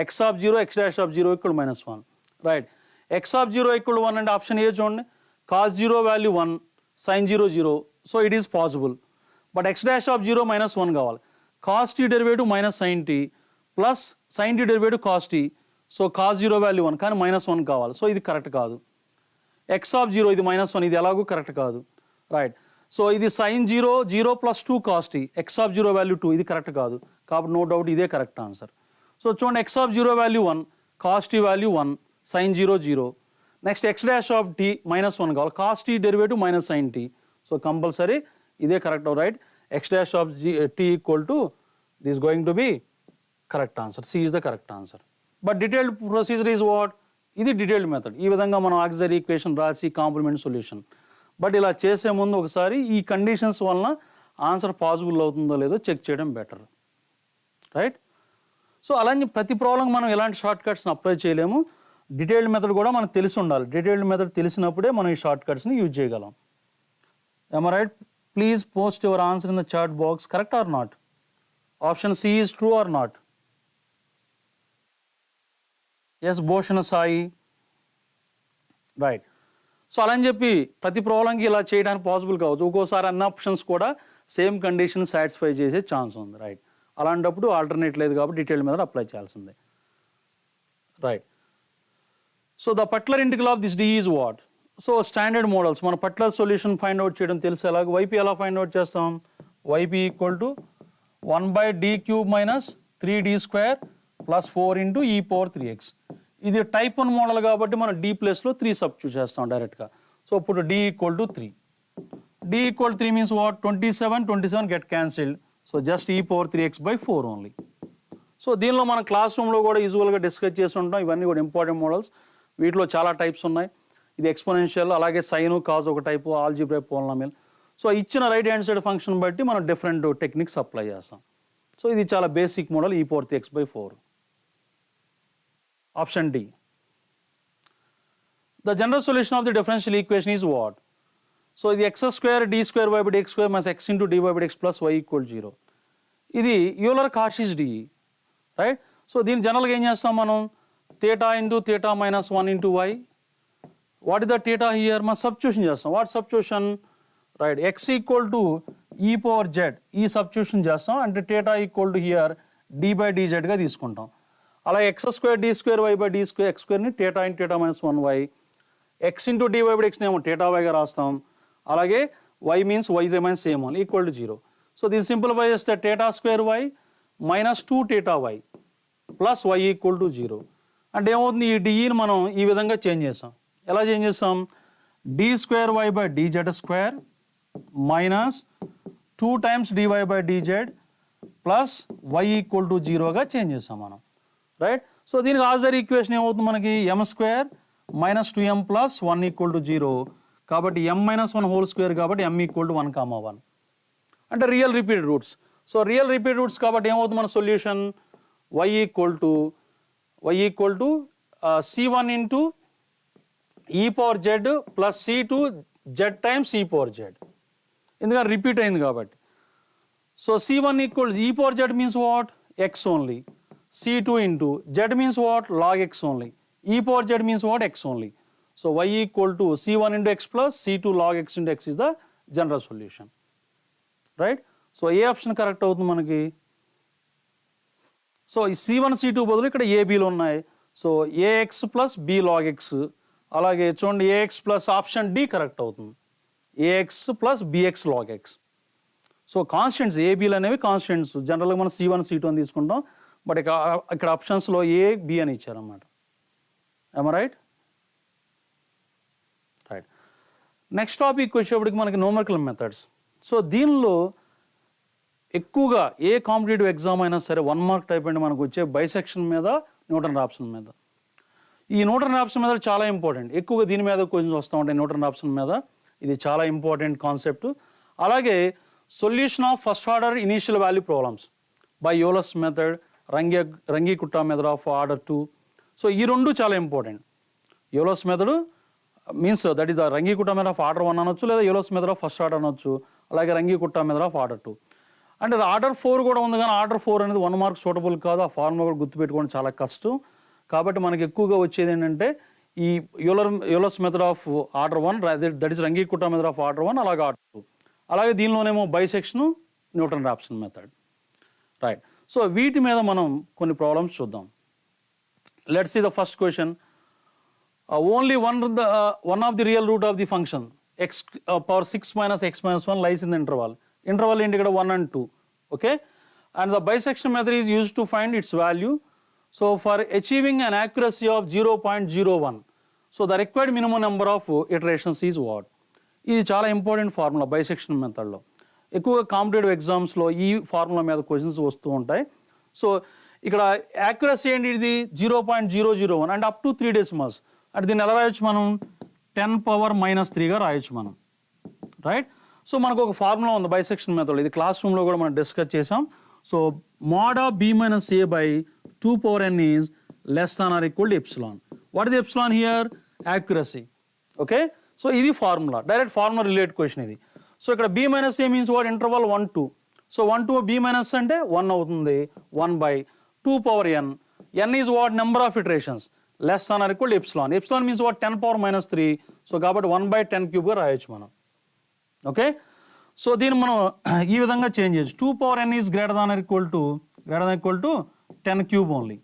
x of 0, x dash of 0 equal to -1. Right. x of 0 equal to 1 అంటే ఆప్షన్ ఏ చూడండి. cos 0 value 1, sin 0 0. So it is possible. But x dash of 0 -1 కావాలి. cos t derivative minus sin t plus sin t derivative cos t. So cos 0 value 1 కానీ -1 కావాలి. So ఇది correct కాదు. x of 0 ఇది -1, ఇది ఎలాగూ correct కాదు. Right. So ఇది sin 0 0 plus 2 cos t. x of 0 value 2 ఇది కరెక్ట్ కాదు. కాబట్టి నో డౌట్ ఇదే కరెక్ట్ ఆన్సర్. సో చూడండి, x of 0 value 1, cos t value 1, sin 0 0. Next x dash of t -1 కావాలి. cos t derivative minus sin t. So compulsory ఇదే correct. Right. x dash of t equal to this going to be correct answer. C is the correct answer. But detailed procedure is what? ఇది detailed method. ఈ విధంగా మనం auxiliary equation రాసి complement solution. But ఇలా చేసే ముందు ఒకసారి ఈ కండిషన్స్ వలన ఆన్సర్ పాసిబుల్ అవుతుందో లేదో చెక్ చేయడం బెటర్. రైట్. సో అలాగే ప్రతి ప్రాబ్లం మనం ఎలాంటి షార్ట్ కట్స్ని అప్లై చేయలేము. డీటెయిల్డ్ మెథడ్ కూడా మనకు తెలిసి ఉండాలి. డీటెయిల్డ్ మెథడ్ తెలిసినప్పుడే మనం ఈ షార్ట్ కట్స్ని యూజ్ చేయగలం. Am I right? Please post your answer in the chat box. Correct or not? Option C is true or not? Yes, Bhushan Sai. Right. So అలా అని చెప్పి ప్రతి ప్రాబ్లంకి ఇలా చేయడానికి పాసిబుల్ కావచ్చు. ఒక్కోసారి అన్ని ఆప్షన్స్ కూడా సేమ్ కండిషన్ సాటిస్ఫై చేసే ఛాన్స్ ఉంది. రైట్. అలాంటప్పుడు ఆల్టర్నేట్ లేదు కాబట్టి డీటెయిల్ మెథడ్ అప్లై చేయాల్సిందే. Right. So the particular integral of this D is what? So standard models మన పర్టికులర్ సొల్యూషన్ ఫైండ్ అవుట్ చేయడం తెలుసు. ఎలాగ వైపీ ఎలా ఫైండ్ అవుట్ చేస్తాం? Y p equal to 1/d³ minus 3d² plus 4 into e⁴3x. ఇది type 1 model కాబట్టి మనం d ప్లేస్లో 3 సబ్స్టిట్యూట్ చేస్తాం డైరెక్ట్గా. సో ఇప్పుడు d equal to 3. d equal to 3 means what? 27 get cancelled. So just e⁴3x/4 only. So దీనిలో మన క్లాస్ రూమ్లో కూడా యూజువల్గా డిస్కస్ చేసి ఉంటాం. ఇవన్నీ కూడా ఇంపార్టెంట్ మోడల్స్. వీటిలో చాలా టైప్స్ ఉన్నాయి. ఇది ఎక్స్పోనెన్షియల్, అలాగే సైన్ కాజ్ ఒక టైపు, ఆల్జీబ్రా, పోలినామియల్. సో ఇచ్చిన రైట్ హ్యాండ్ సైడ్ ఫంక్షన్ బట్టి మనం డిఫరెంట్ టెక్నిక్స్ అప్లై చేస్తాం. సో ఇది చాలా basic model e power 3x/4. Option D. The general solution of the differential equation is what? So the x square d square y by dx square minus x into dy by dx plus y equal 0. ఇది Euler-Cauchy dE, right? So దీని జనరల్గా ఏం చేస్తాం మనం, theta into theta minus 1 into y. What is the theta here? మనం substitution చేస్తాం. What substitution? Right, x equal to e power z, ఈ substitution చేస్తాం, అంటే theta equal to here d by dz గా తీసుకుంటాం. అలా x square d square y by d square x square ని theta into theta minus 1y, x into dy by dx నేమో theta y గా రాస్తాం. అలాగే y means y remains same only, equal to 0. So దీన్ని simplify చేస్తే theta square y minus 2 theta y plus y equal to 0. అంటే ఏమవుతుంది, ఈ dని మనం ఈ విధంగా చేంజ్ చేస్తాం. ఎలా చేంజ్ చేస్తాం, d square y by dz square minus 2 times dy by dz plus y equal to 0గా చేంజ్ చేస్తాం మనం, రైట్? సో దీనికి ఆర్డర్ ఈక్వేషన్ ఏమవుతుంది మనకి, m square minus 2m plus 1 equal to 0. కాబట్టి m minus 1 whole square కాబట్టి m equal to 1, 1. అంటే real repeated roots. So real repeated roots కాబట్టి ఏమవుతుంది మన solution, y equal to c1 into e power z plus c2 z times e power z, ఎందుకంటే repeat అయింది కాబట్టి. So c1 equal to e power z means what, x only. c2 into z means what, log x only. e power z means what, x only. So y equal to c1 into x plus c2 log x into x is the general solution, right? So ఏ option correct అవుతుంది మనకి. So ఈ c1 c2 బదులు ఇక్కడ ఏబీలు ఉన్నాయి. So ax plus b log x, అలాగే చూడండి ax plus option D correct అవుతుంది, ax ప్లస్ bx log x. So constants ఏబీలు అనేవి కాన్స్టెంట్స్, జనరల్గా మనం c1 c2 అని తీసుకుంటాం, బట్ ఇక్కడ ఆప్షన్స్లో ఏ బి అని ఇచ్చారన్నమాట. am I right? Right. Next topic వచ్చేప్పటికి మనకి న్యూమరికల్ మెథడ్స్. సో దీనిలో ఎక్కువగా ఏ కాంపిటేటివ్ ఎగ్జామ్ అయినా సరే 1 మార్క్ టైప్ అంటే మనకు వచ్చే బైసెక్షన్ మీద, న్యూటన్ రాప్సన్ మీద. ఈ న్యూటన్ రాప్సన్ మీద చాలా ఇంపార్టెంట్, ఎక్కువగా దీని మీద క్వశ్చన్స్ వస్తూ ఉంటాయి న్యూటన్ రాప్సన్ మీద. ఇది చాలా ఇంపార్టెంట్ కాన్సెప్ట్. అలాగే solution of first order initial value problems by Euler's method, Runge Kutta method of order 2. So ఈ రెండు చాలా important. Euler's method means that is the Runge Kutta method of order 1 అనొచ్చు, లేదా Euler's method of first order అనొచ్చు, అలాగే రంగీకుట్టా method of order 2. అంటే order 4 కూడా ఉంది, కానీ ఆర్డర్ 4 అనేది 1 మార్క్ సూటబుల్ కాదు, ఆ ఫార్ములా కూడా గుర్తుపెట్టుకోవడం చాలా కష్టం. కాబట్టి మనకి ఎక్కువగా వచ్చేది ఏంటంటే ఈ Euler's method of order 1, that is Runge Kutta method of order 1, అలాగే ఆర్డర్ 2. అలాగే దీనిలోనేమో bisection, Newton Raphson method, right? So వీటి మీద మనం కొన్ని ప్రాబ్లమ్స్ చూద్దాం. Let's see the first question. Only one of the real root of the function x power 6 minus x minus 1 lies in the interval. Interval ఏంటి ఇక్కడ 1 and 2, okay? And the bisection method is used to find its value. So for achieving an accuracy of 0.01, so the required minimum number of iterations is what? ఇది చాలా important formula bisection మెథడ్లో. ఎక్కువగా competitive ఎగ్జామ్స్లో ఈ formula మీద questions వస్తూ ఉంటాయి. So ఇక్కడ యాక్యురసీ ఏంటి, ఇది 0.001 అండ్ అప్ టు 3 డెసిమల్స్. అంటే దీన్ని ఎలా రాయొచ్చు మనం, 10⁻³ రాయొచ్చు మనం, రైట్? సో మనకు ఒక ఫార్ములా ఉంది బైసెక్షన్ మెథడ్, ఇది క్లాస్ రూమ్లో కూడా మనం డిస్కస్ చేసాం. So mod of b minus a by 2 power n is less than or equal to epsilon. What is the epsilon here? Accuracy, okay? So ఇది formula, direct formula related question ఇది. So ఇక్కడ b minus a means what, interval 1 2. So 1 2 b minus అంటే 1 అవుతుంది, 1/2 power n. n is what, number of iterations, less than or equal to epsilon. Epsilon means what, 10⁻³ so కాబట్టి 1/10³ గా రాయొచ్చు మనం, okay? So దీన్ని మనం ఈ విధంగా చేంజ్ చేయొచ్చు. 2 power n is greater than or equal to 10³ only,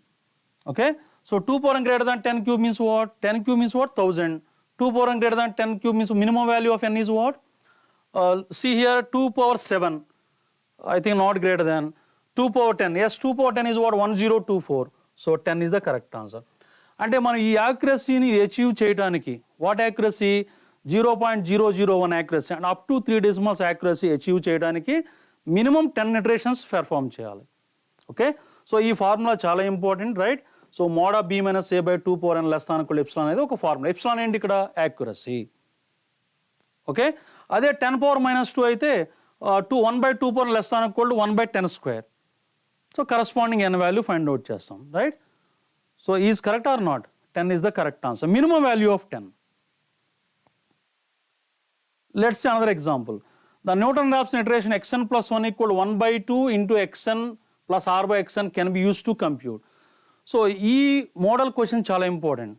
okay? So 2 power n greater than 10³ means what, 10³ means what, 1000. 2 power n greater than 10³ means minimum value of n is what, see here 2 power 7, I think not greater than 2 power 10. Yes, 2 power 10 is what, 1024. So 10 is the correct answer. అంటే మనం ఈ యాక్యురసీని achieve చేయడానికి, what accuracy, 0.001 accuracy and up to 3 decimals accuracy achieve చేయడానికి minimum 10 iterations perform చేయాలి, okay? So ఈ formula చాలా important, right? So mod of b minus a by 2 power n less than or equal to epsilon అనేది ఒక formula. Epsilon ఏంటి ఇక్కడ, accuracy, okay? అదే 10⁻⁻² అయితే 1/2 power less than or equal to 1/10², so corresponding n value find out చేస్తాం, right. So is correct or not? 10 is the correct answer. Minimum value of 10. Let's see another example. The Newton-Raphson iteration xn plus 1 equal to 1 by 2 into xn plus r by xn can be used to compute. So ఈ model question చాలా important.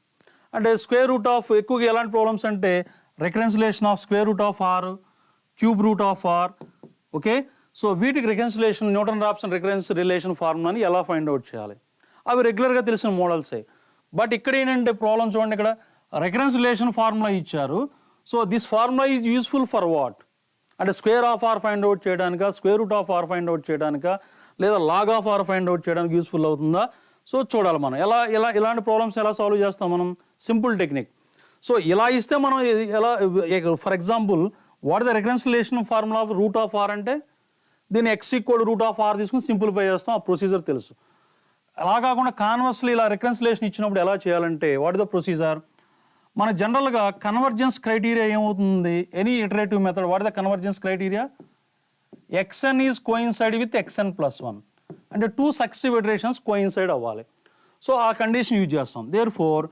అంటే square root of ఎక్కువగా ఎలాంటి problems అంటే reconciliation of square root of R, cube root of R, okay. So వీటికి reconciliation Newton Raphson relation ఫార్ములాని ఎలా find out చేయాలి? అవి రెగ్యులర్గా తెలిసిన మోడల్సే. బట్ ఇక్కడ ఏంటంటే ప్రాబ్లమ్ చూడండి, ఇక్కడ రికన్సిలేషన్ ఫార్ములా ఇచ్చారు. So this formula is useful for what? అంటే square of R find out చేయడానిక, square root of R find out చేయడానిక, లేదా log of R find out చేయడానికి యూస్ఫుల్ అవుతుందా? సో చూడాలి మనం ఇలాంటి ప్రాబ్లమ్స్ ఎలా సాల్వ్ చేస్తాం మనం. Simple technique. సో ఇలా ఇస్తే మనం ఎలా, for example what the reconciliation formula of root of R అంటే దీన్ని x equal root of R తీసుకుని సింప్లిఫై చేస్తాం. ఆ ప్రొసీజర్ తెలుసు. అలా కాకుండా కాన్వర్స్లీ ఇలా రికన్సిలేషన్ ఇచ్చినప్పుడు ఎలా చేయాలంటే వాట్ ఇస్ ద ప్రొసీజర్? మన జనరల్గా కన్వర్జెన్స్ క్రైటీరియా ఏమవుతుంది? Any iterative method what is the convergence criteria? xn is coincide with xn plus 1, అంటే 2 సక్సెసివ్ ఇటరేషన్స్ కోయిన్సైడ్ అవ్వాలి. సో ఆ కండిషన్ యూజ్ చేస్తాం. Therefore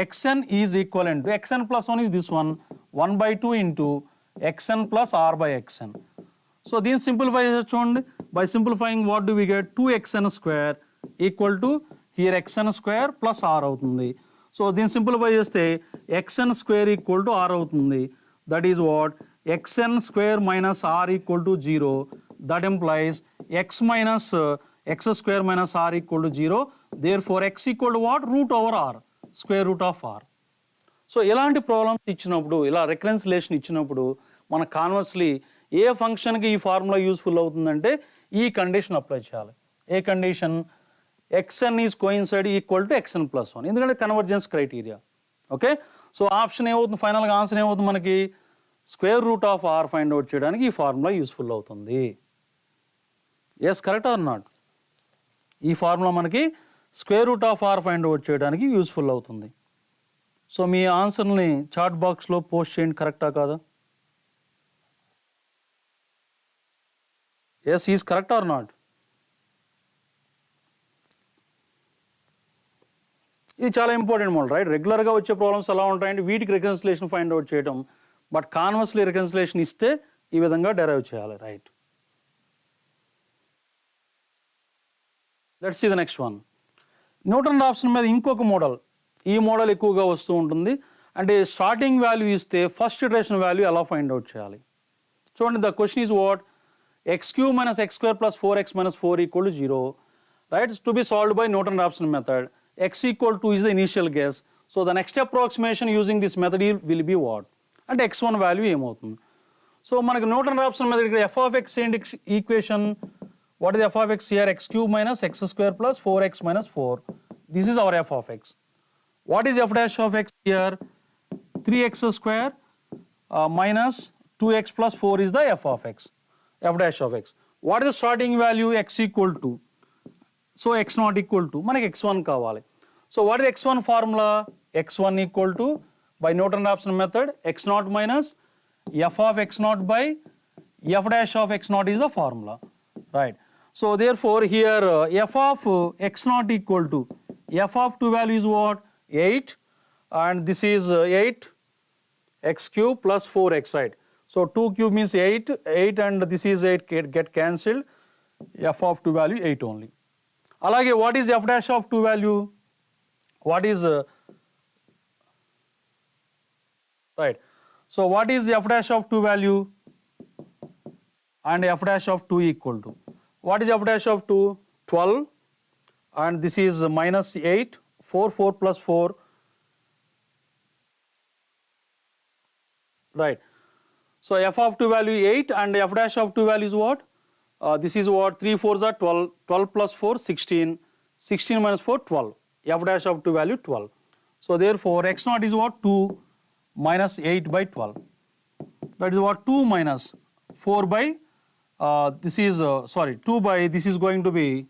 xn is equivalent to xn plus 1 is this one, 1 by 2 into xn plus r by xn. So దీన్ని simplify చేసి చూడండి. By simplifying what do we get? 2xn square equal to here xn square plus R అవుతుంది. So దీన్ని simplify చేస్తే xn square equal to R అవుతుంది. That is what? xn square minus R equal to 0. That implies x minus x square minus R equal to 0. Therefore x equal to what? Root over R, square root of R. So ఇలాంటి problems ఇచ్చినప్పుడు, ఇలా reconciliation ఇచ్చినప్పుడు మన కాన్వర్స్లీ ఏ ఫంక్షన్కి ఈ formula useful అవుతుందంటే ఈ condition apply చేయాలి. ఏ condition? xn is coincide equal to xn plus 1, ఎందుకంటే convergence criteria. Okay. So option ఏమవుతుంది? ఫైనల్గా ఆన్సర్ ఏమవుతుంది మనకి? Square root of R find out చేయడానికి ఈ ఫార్ములా యూస్ఫుల్ అవుతుంది. Yes, correct or not? ఈ ఫార్ములా మనకి square root of R find out చేయడానికి యూస్ఫుల్ అవుతుంది. సో మీ ఆన్సర్ని చాట్ బాక్స్లో పోస్ట్ చేయండి, కరెక్టా కాదా? Yes, is correct or not? ఇది చాలా ఇంపార్టెంట్ మోడల్, రైట్. రెగ్యులర్గా వచ్చే ప్రాబ్లమ్స్ ఎలా ఉంటాయంటే వీటికి రికన్సిలేషన్ ఫైండ్ అవుట్ చేయడం, బట్ కాన్వర్స్లీ రికన్సిలేషన్ ఇస్తే ఈ విధంగా డెరైవ్ చేయాలి, right. Let's see the next one. Newton Raphson మీద ఇంకొక మోడల్. ఈ మోడల్ ఎక్కువగా వస్తూ ఉంటుంది. అంటే స్టార్టింగ్ వాల్యూ ఇస్తే ఫస్ట్ ఇటరేషన్ వాల్యూ ఎలా ఫైండ్ అవుట్ చేయాలి? చూడండి, the question is what? x cube minus x square plus 4x minus 4 equal to 0, right? It's to be solved by Newton-Raphson method. X equal to is the initial guess. So the next approximation using this method will be what? And x1 value ఏమవుతుంది? So మనకు Newton-Raphson method ఇక్కడ f of x ఏంటి equation? What is f of x here? x cube minus x square plus 4x minus 4. This is our f of x. What is f dash of x here? 3x square minus 2x plus 4 is the f of x. F dash of x. What is the starting value? X equal to. So x not equal to. మనకి x1 కావాలి. So what is x1 formula? x1 equal to, by Newton-Raphson method, x naught minus f of x naught by f dash of x naught is the formula, right? So therefore here f of x naught equal to, f of 2 value is what? 8, and this is 8 x cube plus 4x, right? So 2 cube means 8 and this is 8 get cancelled. F of 2 value 8 only. Alage what is f dash of 2 value? What is right? So what is f dash of 2 value? And f dash of 2 equal to. What is f dash of 2? 12, and this is minus 8, 4 plus 4, right? So f of 2 value 8 and f dash of 2 value is what? This is what? 3 4s are 12, 12 plus 4 16, 16 minus 4 12, f dash of 2 value 12. So therefore x naught is what? 2 minus 8 by 12. That is what? 2 minus 4 by this is 2 by, this is going to be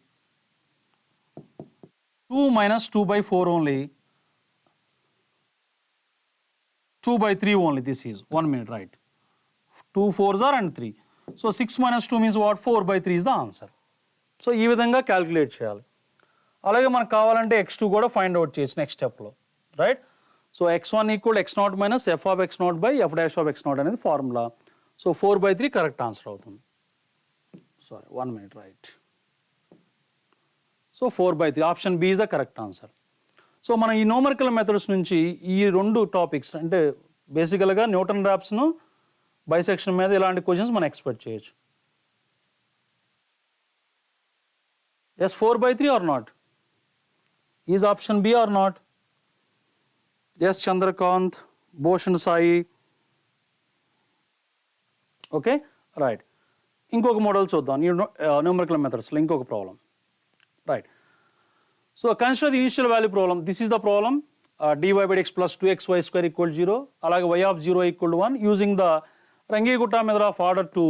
2 minus 2 by 4 only, 2 by 3 only, this is 1 minute, right? 2 4s are and 3. So 6 minus 2 means what? 4 by 3 is the answer. So ఈ విధంగా calculate చేయాలి. అలాగే మనకు కావాలంటే x2 కూడా find out చేయొచ్చు next స్టెప్లో, right. So x1 equal x0 minus f of x0 by f dash of x0 అనేది ఫార్ములా. సో 4/3 కరెక్ట్ ఆన్సర్ అవుతుంది. Sorry 1 minute, right. So 4/3 option B is the correct answer. So మనం ఈ numerical methods నుంచి ఈ రెండు topics అంటే బేసికల్గా Newton ర్యాప్స్ను bisection మీద ఇలాంటి క్వశ్చన్స్ మనం ఎక్స్పెక్ట్ చేయొచ్చు. Yes 4/3 or not? Is option B or not? Yes Chandrakant, Bhushan Sai. Okay, right. ఇంకొక మోడల్ చూద్దాం ఈ న్యూమరికల్ మెథడ్స్లో ఇంకొక problem, right. So consider the initial value problem. This is the problem. dy by dx plus 2xy square equal 0 అలాగే y of 0 equal to 1 using the Rangi-Kutta method of order 2.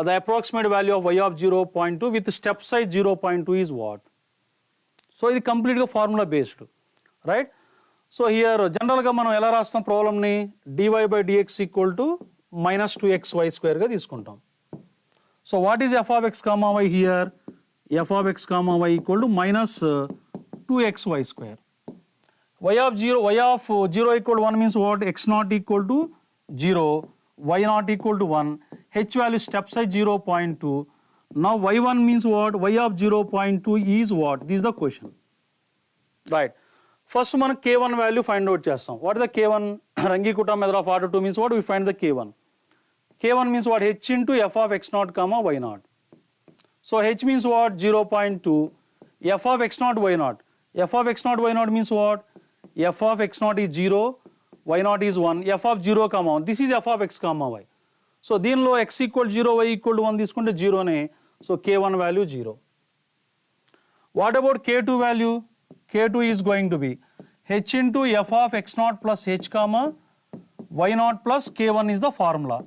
The approximate value of y of 0.2 with step size 0.2 is what? So ఇది కంప్లీట్గా formula based, right. So here జనరల్గా మనం ఎలా రాస్తాం ప్రాబ్లమ్ని? dy by dx equal to minus 2xy squareగా తీసుకుంటాం. So what is f of x comma y here? f of x comma y equal to minus 2xy square. y of 0 equal to 1 means what? x naught equal to 0, y naught equal to 1, h value step size 0.2. Now y1 means what? y of 0.2 is what? This is the question, right. First మనం k1 value find out చేస్తాం. What is the k1? Rangi-Kutta method of order 2 means what? We find the k1. k1 means what? h into f of x naught comma y naught. So h means what? 0.2, f of x naught y naught. f of x naught y naught means what? f of x naught is 0, y naught is 1, f of 0 comma 1. This is f of x comma y. So దీనిలో x equal 0, y equal to 1 తీసుకుంటే 0నే. So k1 value 0. What about k2 value? k2 is going to be h into f of x naught plus h comma y naught plus k1 is the formula.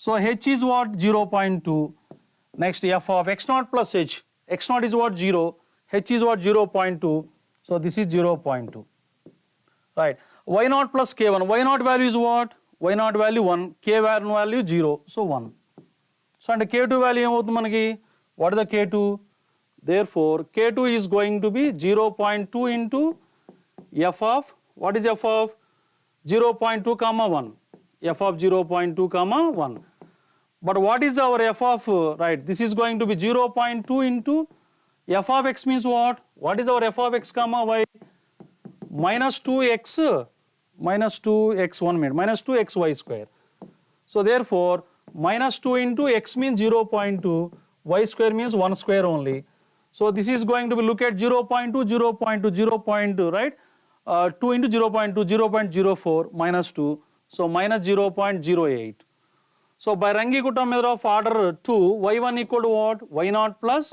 So h is what? 0.2. Next f of x naught plus h. x naught is what? 0. h is what? 0.2. So this is 0.2. Right. y naught plus k1. y naught value is what? y naught value 1. k1 value 0. So 1. So and k2 value ఏమవుతుంది మనకి? What is the k2? Therefore k2 is going to be 0.2 into f of, what is f of? 0.2 comma 1. f of 0.2 comma 1. But what is our f of, right, this is going to be 0.2 into f of x means what? What is our f of x comma y? Minus 2x, minus 2x 1 minute, minus 2xy square. So therefore minus 2 into x means 0.2, y square means 1 square only. So this is going to be, look at 0.2, 0.2, 0.2, right? 2 into 0.2, 0.04 minus 2, so minus 0.08. So by Rangi-Kutta method of order 2, y1 equal to what? y naught plus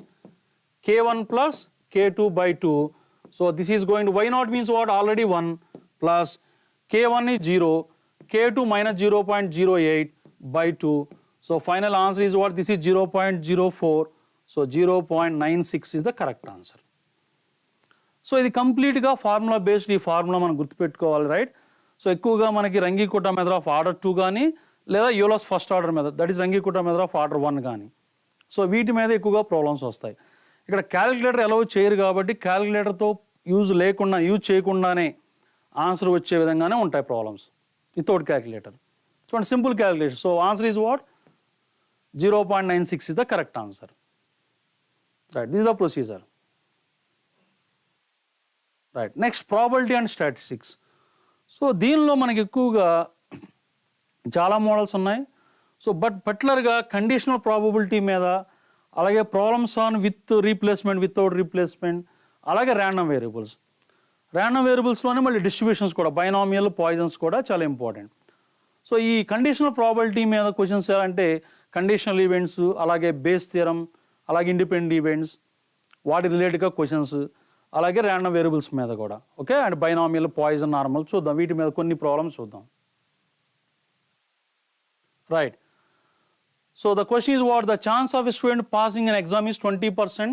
k1 plus k2 by 2. So this is going to, y naught means what? Already 1 plus k1 is 0, k2 minus 0.08 by 2. So final answer is what? This is 0.04. So 0.96 is the correct answer. So ఇది కంప్లీట్గా formula based. ఈ formula మనం గుర్తుపెట్టుకోవాలి, right. So ఎక్కువగా మనకి Rangi-Kutta method of order 2 కానీ లేదా Euler's first order method, that is Rangi-Kutta method of order 1 కానీ. సో వీటి మీద ఎక్కువగా ప్రాబ్లమ్స్ వస్తాయి. ఇక్కడ క్యాలిక్యులేటర్ అలౌ చేయరు కాబట్టి క్యాలిక్యులేటర్తో యూజ్ చేయకుండానే ఆన్సర్ వచ్చే విధంగానే ఉంటాయి ప్రాబ్లమ్స్ వితౌట్ క్యాలిక్యులేటర్. చూడండి, simple calculation. So answer is what? 0.96 is the correct answer. Right, this is the procedure. Right, next probability and statistics. So దీనిలో మనకి ఎక్కువగా చాలా మోడల్స్ ఉన్నాయి. సో బట్ పర్టికులర్గా కండిషనల్ ప్రాబబిలిటీ మీద, అలాగే problems on with replacement, without replacement, అలాగే random variables. Random వేరియబుల్స్లోనే మళ్ళీ డిస్ట్రిబ్యూషన్స్ కూడా, బైనామియల్, పాయిజన్స్ కూడా చాలా ఇంపార్టెంట్. సో ఈ కండిషనల్ ప్రాబబిలిటీ మీద క్వశ్చన్స్ అంటే కండిషనల్ ఈవెంట్స్, అలాగే బేస్ థియరం, అలాగే ఇండిపెండెంట్ ఈవెంట్స్, వాటి రిలేటెడ్గా క్వశ్చన్స్, అలాగే ర్యాండమ్ వేరియబుల్స్ మీద కూడా. Okay, and binomial, poison, normal చూద్దాం. వీటి మీద కొన్ని ప్రాబ్లమ్స్ చూద్దాం. Right. So the question is what? The chance of a student passing an exam is 20%.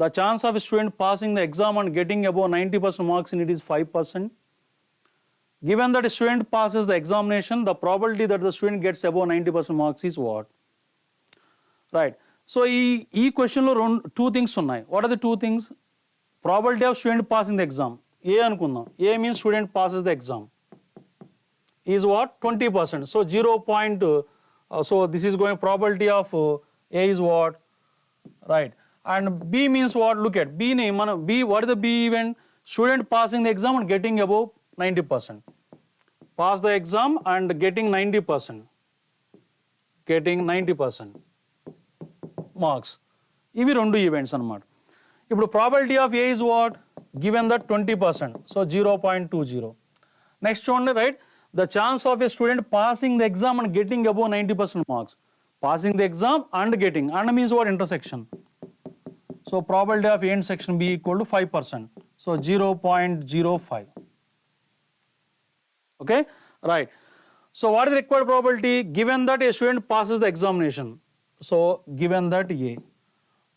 The chance of a student passing the exam and getting above 90% marks in it is 5%. Given that a student passes the examination, the probability that the student gets above 90% marks is what? Right. So ఈ క్వశ్చన్లో two things ఉన్నాయి. What are the two things? Probability of student passing the exam, A అనుకుందాం. A means student passes the exam is what? 20%. So 0. So this is going probability of A is what? Right. And B means what? Look at B name. B, what is the B event? Student passing the exam and getting above 90%. Pass the exam and getting 90%. Getting 90% marks. ఇవి రెండు events అన్నమాట. ఇప్పుడు probability of A is what? Given that 20%. So 0.20. Next చూడండి, right, the chance of a student passing the exam and getting above 90% marks. Passing the exam and getting, and means what? Intersection. So probability of A intersection B equal to 5%. So 0.05. Okay, right. So what is the required probability given that a student passes the examination? So given that A.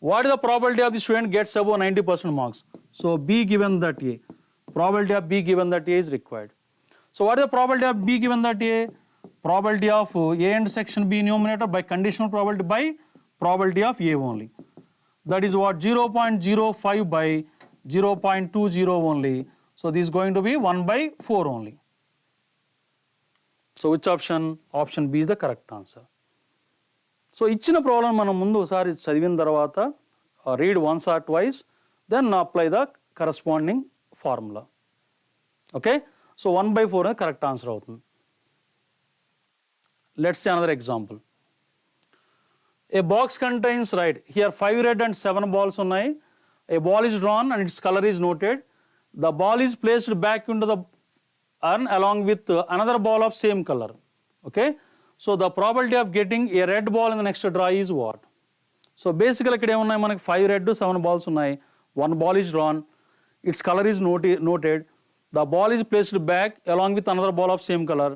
What is the probability of the student gets above 90% marks? So B given that A. Probability of B given that A is required. So what is the probability of B given that A? Probability of A intersection B numerator by conditional probability by probability of A only. That is what? 0.05 by 0.20 only. So this is going to be 1/4 only. So which option? Option B is the correct answer. So ఇచ్చిన ప్రాబ్లం మనం ముందు ఒకసారి చదివిన తర్వాత read once or twice, then apply the corresponding formula. Okay, so 1/4 అనేది correct answer అవుతుంది. Let's see another example. A box contains, right, here 5 red and 7 balls ఉన్నాయి. A ball is drawn and its color is noted. The ball is placed back into the urn along with another ball of same color. Okay, so the probability of getting a red ball in the next draw is what? So basically ikkada em unnai manaki 5 red 7 balls unnai. One ball is drawn, its color is noted, the ball is placed back along with another ball of same color.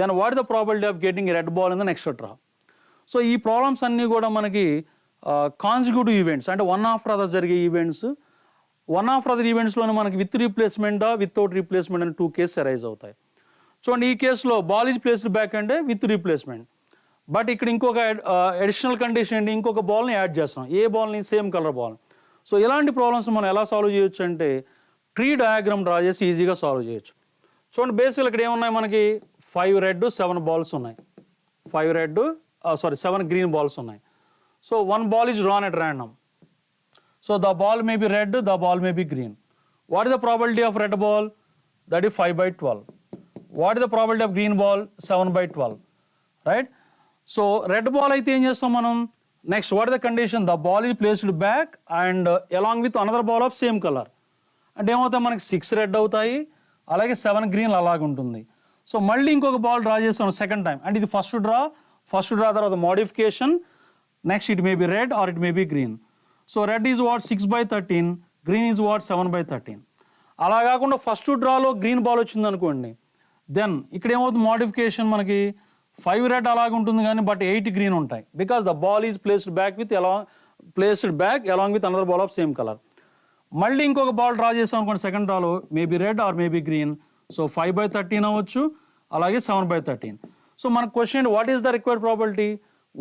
Then what is the probability of getting a red ball in the next draw? So ee problems anni kuda manaki consecutive events ante one after other jarige events, one after other ఈవెంట్స్లోనే మనకి with replacement without replacement అని 2 cases arise అవుతాయి. చూడండి, ఈ కేసులో ball is placed back అంటే with replacement. But ఇక్కడ ఇంకొక అడిషనల్ కండిషన్ ఏంటి? ఇంకొక బాల్ని యాడ్ చేస్తాం. ఏ బాల్ని? Same colour ball. సో ఇలాంటి ప్రాబ్లమ్స్ మనం ఎలా సాల్వ్ చేయొచ్చు అంటే ట్రీ డయాగ్రామ్ డ్రా చేసి ఈజీగా సాల్వ్ చేయొచ్చు. చూడండి, బేసిక్గా ఇక్కడ ఏమున్నాయి మనకి 5 red 7 balls ఉన్నాయి. 7 green balls ఉన్నాయి. So 1 ball is drawn at random. So the ball may be red, the ball may be green. What is the probability of red ball? That is 5/12. What is the probability of green ball? 7/12. Right? So red ball అయితే ఏం చేస్తాం మనం? Next, what is the condition? The ball is placed back and along with another ball of same color. అంటే ఏమవుతాయి మనకి 6 red అవుతాయి, అలాగే 7 green అలాగే ఉంటుంది. సో మళ్ళీ ఇంకొక బాల్ డ్రా చేస్తాం సెకండ్ టైం. అంటే ఇది ఫస్ట్ డ్రా తర్వాత modification. Next it may be red or it may be green. So red is what? 6/13, green is what? 7/13. అలా కాకుండా ఫస్ట్ డ్రాలో గ్రీన్ బాల్ వచ్చింది అనుకోండి, దెన్ ఇక్కడ ఏమవుతుంది? మోడిఫికేషన్ మనకి 5 red అలాగే ఉంటుంది కానీ బట్ 8 green ఉంటాయి. Because the ball is placed back along with another ball of same colour. మళ్ళీ ఇంకొక బాల్ డ్రా చేస్తాం అనుకోండి సెకండ్ డ్రాలో, maybe red or maybe green. So 5/13 అవ్వచ్చు, అలాగే 7/13. సో మన question, what is the required probability?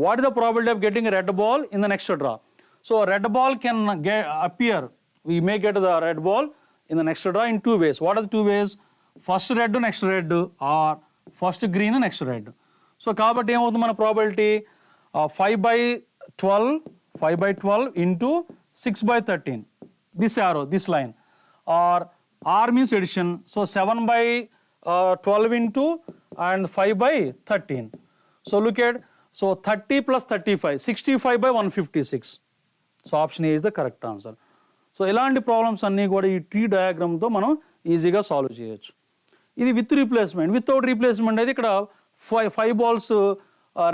What is the probability of getting red ball in the next draw? So red ball can appear, we may get the red ball in the next draw in 2 ways. What are the 2 ways? First red, next red, or first green, next red. So కాబట్టి ఏమవుతుంది మన probability? 5/12 into 6/13. This arrow, this line. Or R means addition. So 7/12 into and 5/13. So look at, so 30 plus 35, 65/156. So option A is the correct answer. So ఇలాంటి problems అన్నీ కూడా ఈ tree డయాగ్రామ్తో మనం ఈజీగా solve చేయొచ్చు. ఇది విత్ రీప్లేస్మెంట్. వితౌట్ రీప్లేస్మెంట్ అయితే ఇక్కడ 5 balls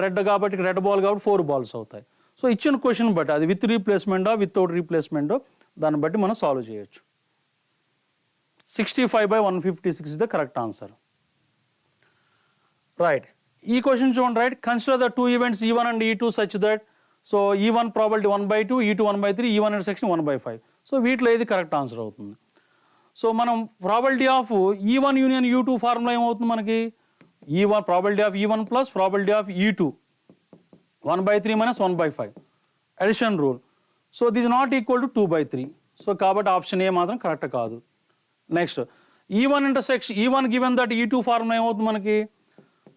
రెడ్ కాబట్టి ఇక్కడ రెడ్ బాల్ కాబట్టి 4 balls అవుతాయి. సో ఇచ్చిన క్వశ్చన్ బట్టి అది విత్ రీప్లేస్మెంటా వితౌట్ రీప్లేస్మెంటో దాన్ని బట్టి మనం సాల్వ్ చేయొచ్చు. 65/156 is the correct answer. Right, ఈ క్వశ్చన్ చూడండి, right, consider the 2 events E1 and E2 such that, so E1 probability 1/2, E2 1/3, E1 intersection 1/5. So వీటిలో ఏది కరెక్ట్ ఆన్సర్ అవుతుంది? సో మనం probability of E1 union U2 formula ఏమవుతుంది మనకి? Probability of E1 plus probability of E2 1/3 - 1/5. Addition rule. So this not equal to 2/3. So కాబట్టి option A మాత్రం correct కాదు. Next E1 intersection E1 given that E2 formula ఏమవుతుంది మనకి,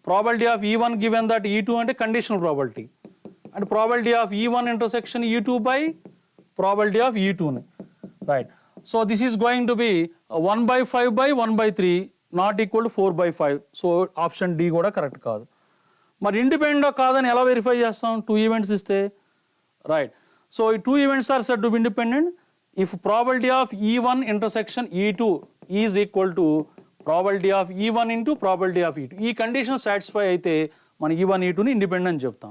probability of E1 given that E2 అంటే conditional probability, and probability of E1 intersection E2 by probability of E2ని, right. So this is going to be 1/5/1/3 not equal to 4/5. So option D కూడా correct కాదు. మరి independent కాదని ఎలా verify చేస్తాం, 2 events ఇస్తే, right. So ఈ 2 events are said to be independent if probability of E1 intersection E2 is equal to probability of E1 into probability of E2. ఈ condition satisfy అయితే మన E1 E2ని ఇండిపెండెంట్ అని చెప్తాం.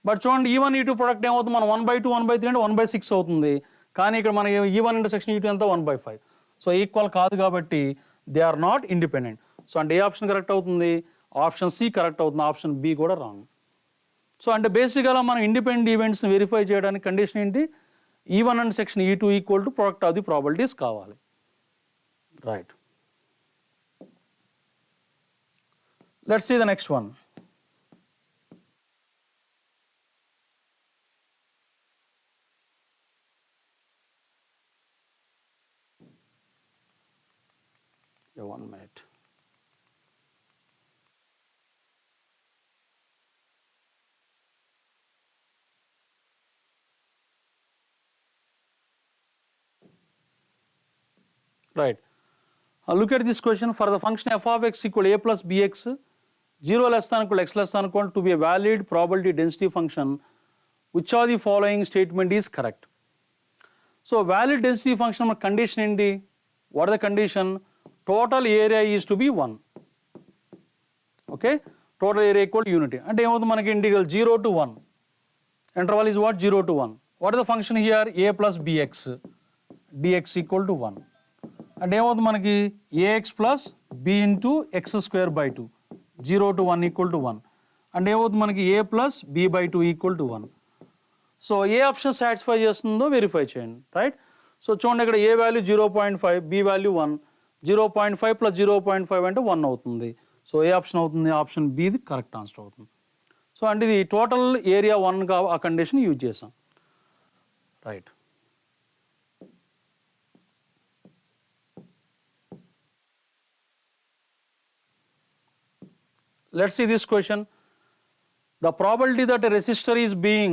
బట్ చూడండి E1 E2 product ఏమవుతుంది, మనం 1/2 1/3 అంటే 1/6 అవుతుంది. కానీ ఇక్కడ మన E1 ఇంటర్సెక్షన్ E2 ఎంత 1/5. సో ఈక్వల్ కాదు కాబట్టి they are not independent. So అంటే ఏ ఆప్షన్ కరెక్ట్ అవుతుంది, ఆప్షన్ సి కరెక్ట్ అవుతుంది, ఆప్షన్ బి కూడా రాంగ్. సో అంటే బేసిక్గా మనం ఇండిపెండెంట్ ఈవెంట్స్ని వెరిఫై చేయడానికి కండిషన్ ఏంటి, E1 and section E2 equal to product of the probabilities కావాలి, right. Let's see the next one. Yeah, 1 minute. Right. Look at this question. For the function f of x equal a plus bx, 0 less than equal x less than equal to be a valid probability density function, which of the following statement is correct? So valid density function condition enti, what is the condition, total area is to be 1. Okay, total area equal to unity. And manaki integral 0 to 1. Interval is what, 0 to 1. What is the function here, a plus bx, dx equal to 1. అంటే ఏమవుతుంది మనకి ax plus b into x square by 2, 0 to 1 equal to 1. అంటే ఏమవుతుంది మనకి a plus b/2 equal to 1. So ఏ option satisfy చేస్తుందో verify చేయండి, right. So చూడండి ఇక్కడ a value 0.5, b value 1, 0.5 plus 0.5 అంటే 1 అవుతుంది. సో ఏ ఆప్షన్ అవుతుంది, ఆప్షన్ బిది కరెక్ట్ ఆన్సర్ అవుతుంది. సో అంటే ఇది టోటల్ ఏరియా 1గా ఆ కండిషన్ యూజ్ చేసాం, right. Let's see this question. The probability that a resistor is being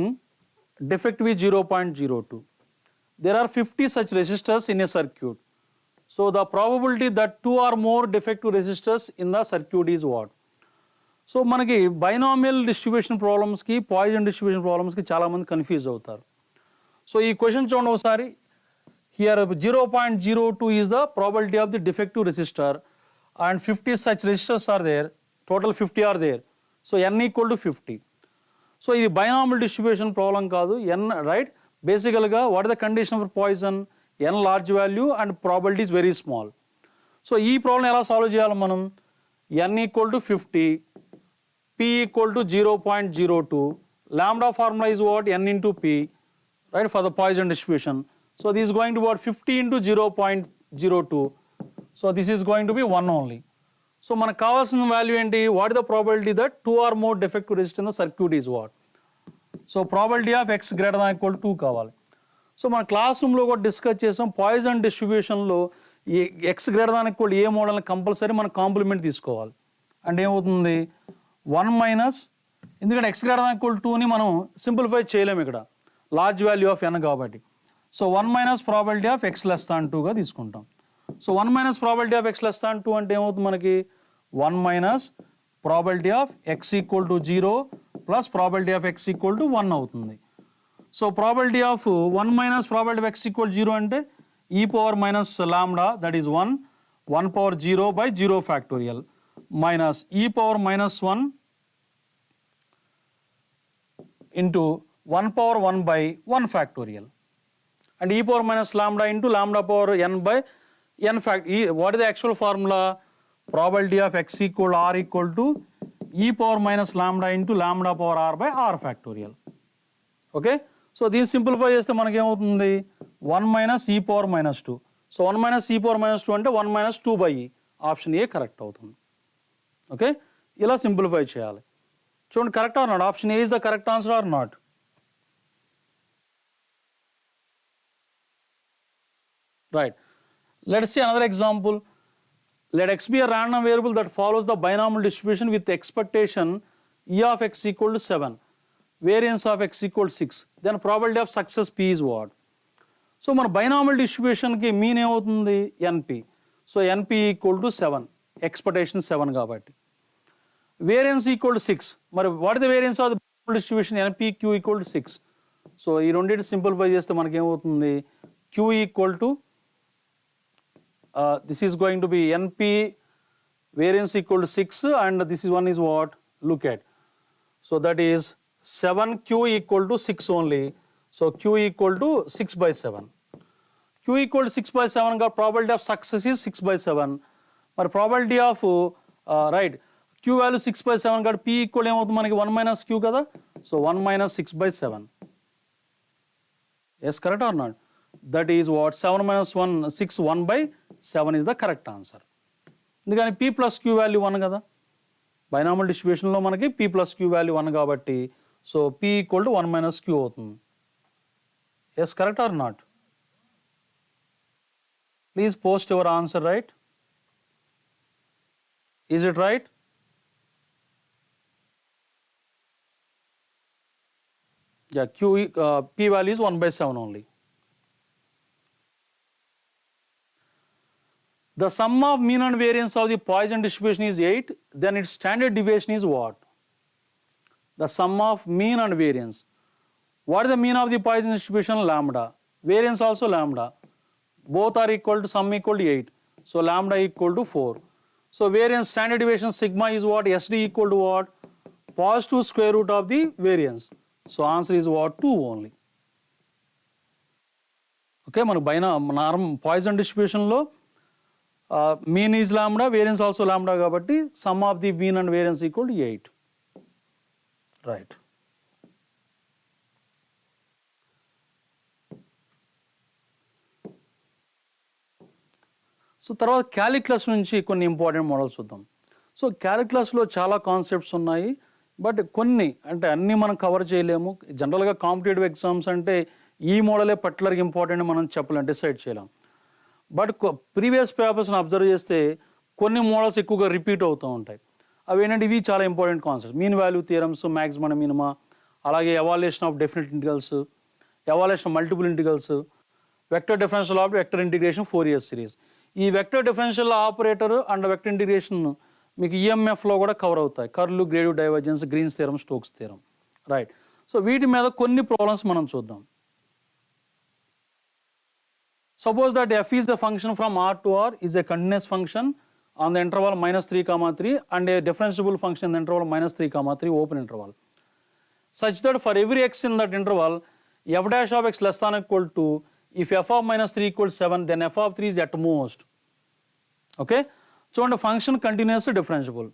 defective is 0.02. There are 50 such resistors in a circuit. So the probability that 2 or more defective resistors in the circuit is what? So మనకి binomial distribution problems కి Poisson distribution problems కి చాలా మంది confuse అవుతారు. So ఈ question చూడండి ఒకసారి. Here 0.02 is the probability of the defective resistor and 50 such resistors are there. Total 50 are there. So n equal to 50. So ఇది binomial distribution problem కాదు, n, right. Basically what is the condition for Poisson, n large value and probability is very small. So ఈ problem ఎలా solve చేయాలి మనం, n equal to 50, p equal to 0.02, lambda formula is what, n into p, right, for the Poisson distribution. So this is going to be what, 50 into 0.02. So this is going to be 1 only. So మనకు కావాల్సిన value ఏంటి, what is the probability that 2 or more defective resistors in the circuit is what? So probability of x greater than equal to 2 కావాలి. So మన class రూమ్లో కూడా discuss చేసాం, poison డిస్ట్రిబ్యూషన్లో ఈ x greater than equal ఏ మోడల్ని compulsory మనం complement తీసుకోవాలి. అంటే ఏమవుతుంది 1 మైనస్, ఎందుకంటే x greater than equal 2ని మనం సింప్లిఫై చేయలేము ఇక్కడ, లార్జ్ వాల్యూ ఆఫ్ n కాబట్టి. So 1 minus probability of x less than 2గా తీసుకుంటాం. So 1 minus probability of x less than 2 అంటే ఏమవుతుంది మనకి 1 minus probability of x equal to 0 plus probability of x equal to 1 అవుతుంది. So probability of 1 minus probability of x equal 0 అంటే e power minus lambda, that is 1 power 0 by 0 factorial minus e power minus 1 into 1 power 1 by 1 factorial, and e power minus lambda into lambda power n by n fact. What is the actual formula? Probability of x equal r equal to e power minus lambda into lambda power r by r factorial. Okay, so దీన్ని simplify చేస్తే మనకి ఏమవుతుంది 1 minus e power minus 2. So 1 minus e power minus 2 అంటే 1 minus 2 by e, option A correct అవుతుంది. Okay, ఇలా simplify చేయాలి. చూడండి correct or not, option A is the correct answer or not. Right. Let's see another example. Let x be a random variable that follows the binomial distribution with expectation e of x equal to 7, variance of x equal to 6. Then probability of success p is what? So మన binomial distribution కి mean ఏమవుతుంది? np. So np equal to 7, expectation 7 కాబట్టి. Variance equal to 6. మరి what the variance of the binomial distribution? npq equal to 6. So ఈ రెండింటి simplify చేస్తే మనకి ఏమవుతుంది? q equal to this is going to be np variance equal to 6 and this is one is what? Look at. So that is 7q equal to 6 only. So q equal to 6 by 7. Q equal to 6 by 7 got probability of success is 6 by 7. But probability of right q value 6 by 7 got p equal to 1 minus q kada. So 1 minus 6 by 7. Yes, correct or not? That is what? 7 minus 1, 6, 1 by 7 is the correct answer. ఎందుకని p plus q value 1 కదా, binomial డిస్ట్రిబ్యూషన్లో మనకి p plus q value 1 కాబట్టి so p equal to 1 minus q అవుతుంది. Yes, correct or not? Please post your answer, right? Is it right? Yeah, p value is 1 by 7 only. The sum of mean and variance of the Poisson distribution is 8, then its standard deviation is what? The sum of mean and variance. What is the mean of the Poisson distribution? Lambda. Variance also lambda. Both are equal to, sum equal to 8. So lambda equal to 4. So variance standard deviation sigma is what? SD equal to what? Positive square root of the variance. So answer is what? 2 only. Okay, మన Poisson distribution లో mean is lambda, variance also lambda కాబట్టి sum of the mean and variance equal to 8. Right. So తర్వాత calculus నుంచి కొన్ని important models చూద్దాం. So క్యాలిక్యులస్లో చాలా concepts ఉన్నాయి, but కొన్ని అంటే అన్నీ మనం కవర్ చేయలేము. జనరల్గా కాంపిటేటివ్ ఎగ్జామ్స్ అంటే ఈ మోడలే పర్టికులర్గా ఇంపార్టెంట్ మనం చెప్పలేం, డిసైడ్ చేయలేం. బట్ ప్రీవియస్ పేపర్స్ని అబ్జర్వ్ చేస్తే కొన్ని మోడల్స్ ఎక్కువగా రిపీట్ అవుతూ ఉంటాయి. అవి ఏంటంటే ఇవి చాలా important concepts. Mean value theorems, maximum and minima, అలాగే evaluation of definite integrals, evaluation of multiple integrals, vector differential of vector integration 4 years series. ఈ vector differential operator and vector integration మీకు ఈఎంఎఫ్లో కూడా కవర్ అవుతాయి. Curl, gradient divergence, Green's theorem, Stokes theorem. Right. So వీటి మీద కొన్ని problems మనం చూద్దాం. Suppose that f is the function from R to R is a continuous function on the interval -3, 3 and a differentiable function in the interval -3, 3 open interval, such that for every x in that interval f dash of x less than or equal to, if f of -3 equals 7, then f of 3 is at most. Okay, so on the function continuous differentiable,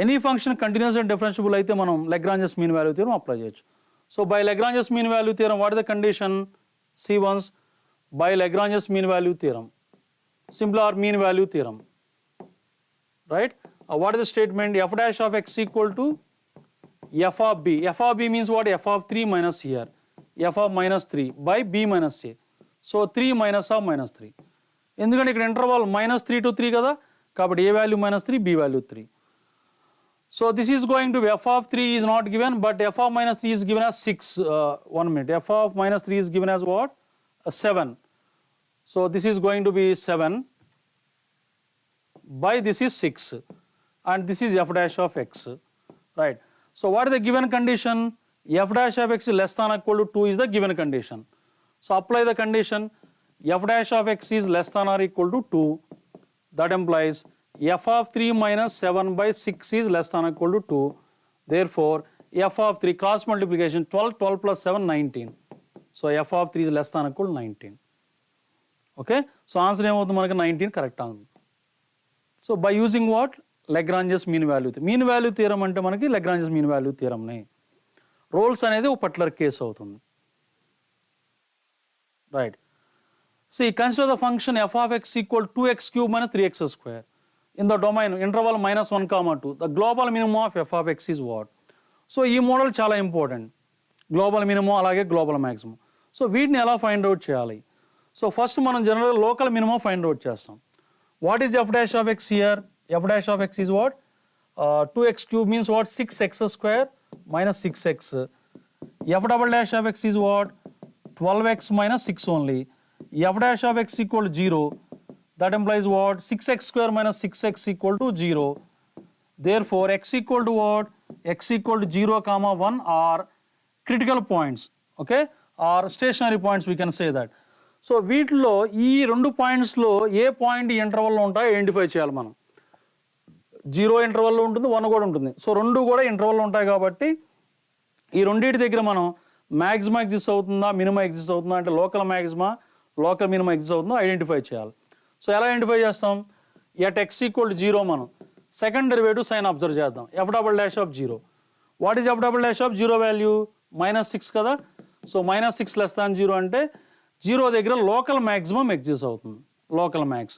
any function continuous and differentiable అయితే మనం Lagrange's mean value theorem apply చేయొచ్చు. So by Lagrange's mean value theorem, what is the condition? See once, by Lagrange's mean value theorem, simple or mean value theorem, right? What is the statement? F dash of x equal to f of b. F of b means what? F of 3 minus here, f of -3 by b minus a. So 3 minus of -3. ఎందుకంటే ఇక్కడ interval -3 to 3 కదా, కాబట్టి a value -3, b value 3. So this is going to be f of 3 is not given, but f of -3 is given as 6. 1 minute. F of -3 is given as what? 7. So this is going to be 7 by this is 6 and this is f dash of x, right? So what is the given condition? F dash of x is less than or equal to 2 is the given condition. So apply the condition, f dash of x is less than or equal to 2. That implies f of 3 minus 7 by 6 is less than or equal to 2. Therefore f of 3 cross multiplication 12, 12 plus 7, 19. So f of 3 is less than or equal to 19. Okay, so answer ఏమవుతుంది మనకి 19 correct అవుతుంది. So by using what? Lagrange's mean value. Mean value theorem అంటే మనకి Lagrange's mean value థియరంని, roles అనేది ఒక particular case అవుతుంది. Right. See, consider the function f of x equal to 2x cube minus 3x square in the domain interval -1, 2. The global minimum of f of x is what? So ఈ model చాలా important. Global minimum అలాగే global maximum. So వీటిని ఎలా find out చేయాలి? So first మనం జనరల్గా local minimum find out చేస్తాం. What is F dash of X here? F dash of X is what? 2x cube means what? 6x square minus 6x. F double dash of x is what? 12x minus 6 only. F dash of x equal to 0. That implies what? 6x square minus 6x equal to 0. Therefore, x equal to what? X equal to 0 comma 1 are critical points. Okay? Or stationary points, we can say that. So, వీటిలో ఈ రెండు పాయింట్స్లో ఏ point ఇంటర్వల్లో ఉంటాయో identify చేయాలి మనం. 0 ఇంటర్వల్లో ఉంటుంది, 1 కూడా ఉంటుంది. So రెండు కూడా ఇంటర్వల్లో ఉంటాయి కాబట్టి ఈ రెండింటి దగ్గర మనం మ్యాక్సిమా ఎగ్జిస్ట్ అవుతుందా, మినిమం ఎగ్జిస్ట్ అవుతుందా, అంటే లోకల్ మ్యాక్సిమా, లోకల్ మినిమం ఎగ్జిస్ట్ అవుతుందో ఐడెంటిఫై చేయాలి. సో ఎలా ఐడెంటిఫై చేస్తాం? ఎట్ ఎక్స్ ఈక్వల్ టు 0 మనం సెకండ్ డెరివేటివ్ సైన్ అబ్జర్వ్ చేద్దాం. F double dash of 0. What is F double dash of 0 value? -6 కదా. సో -6 లెస్ దాన్ 0 అంటే 0 దగ్గర లోకల్ మ్యాక్సిమం ఎగ్జిస్ట్ అవుతుంది, లోకల్ మ్యాక్స్.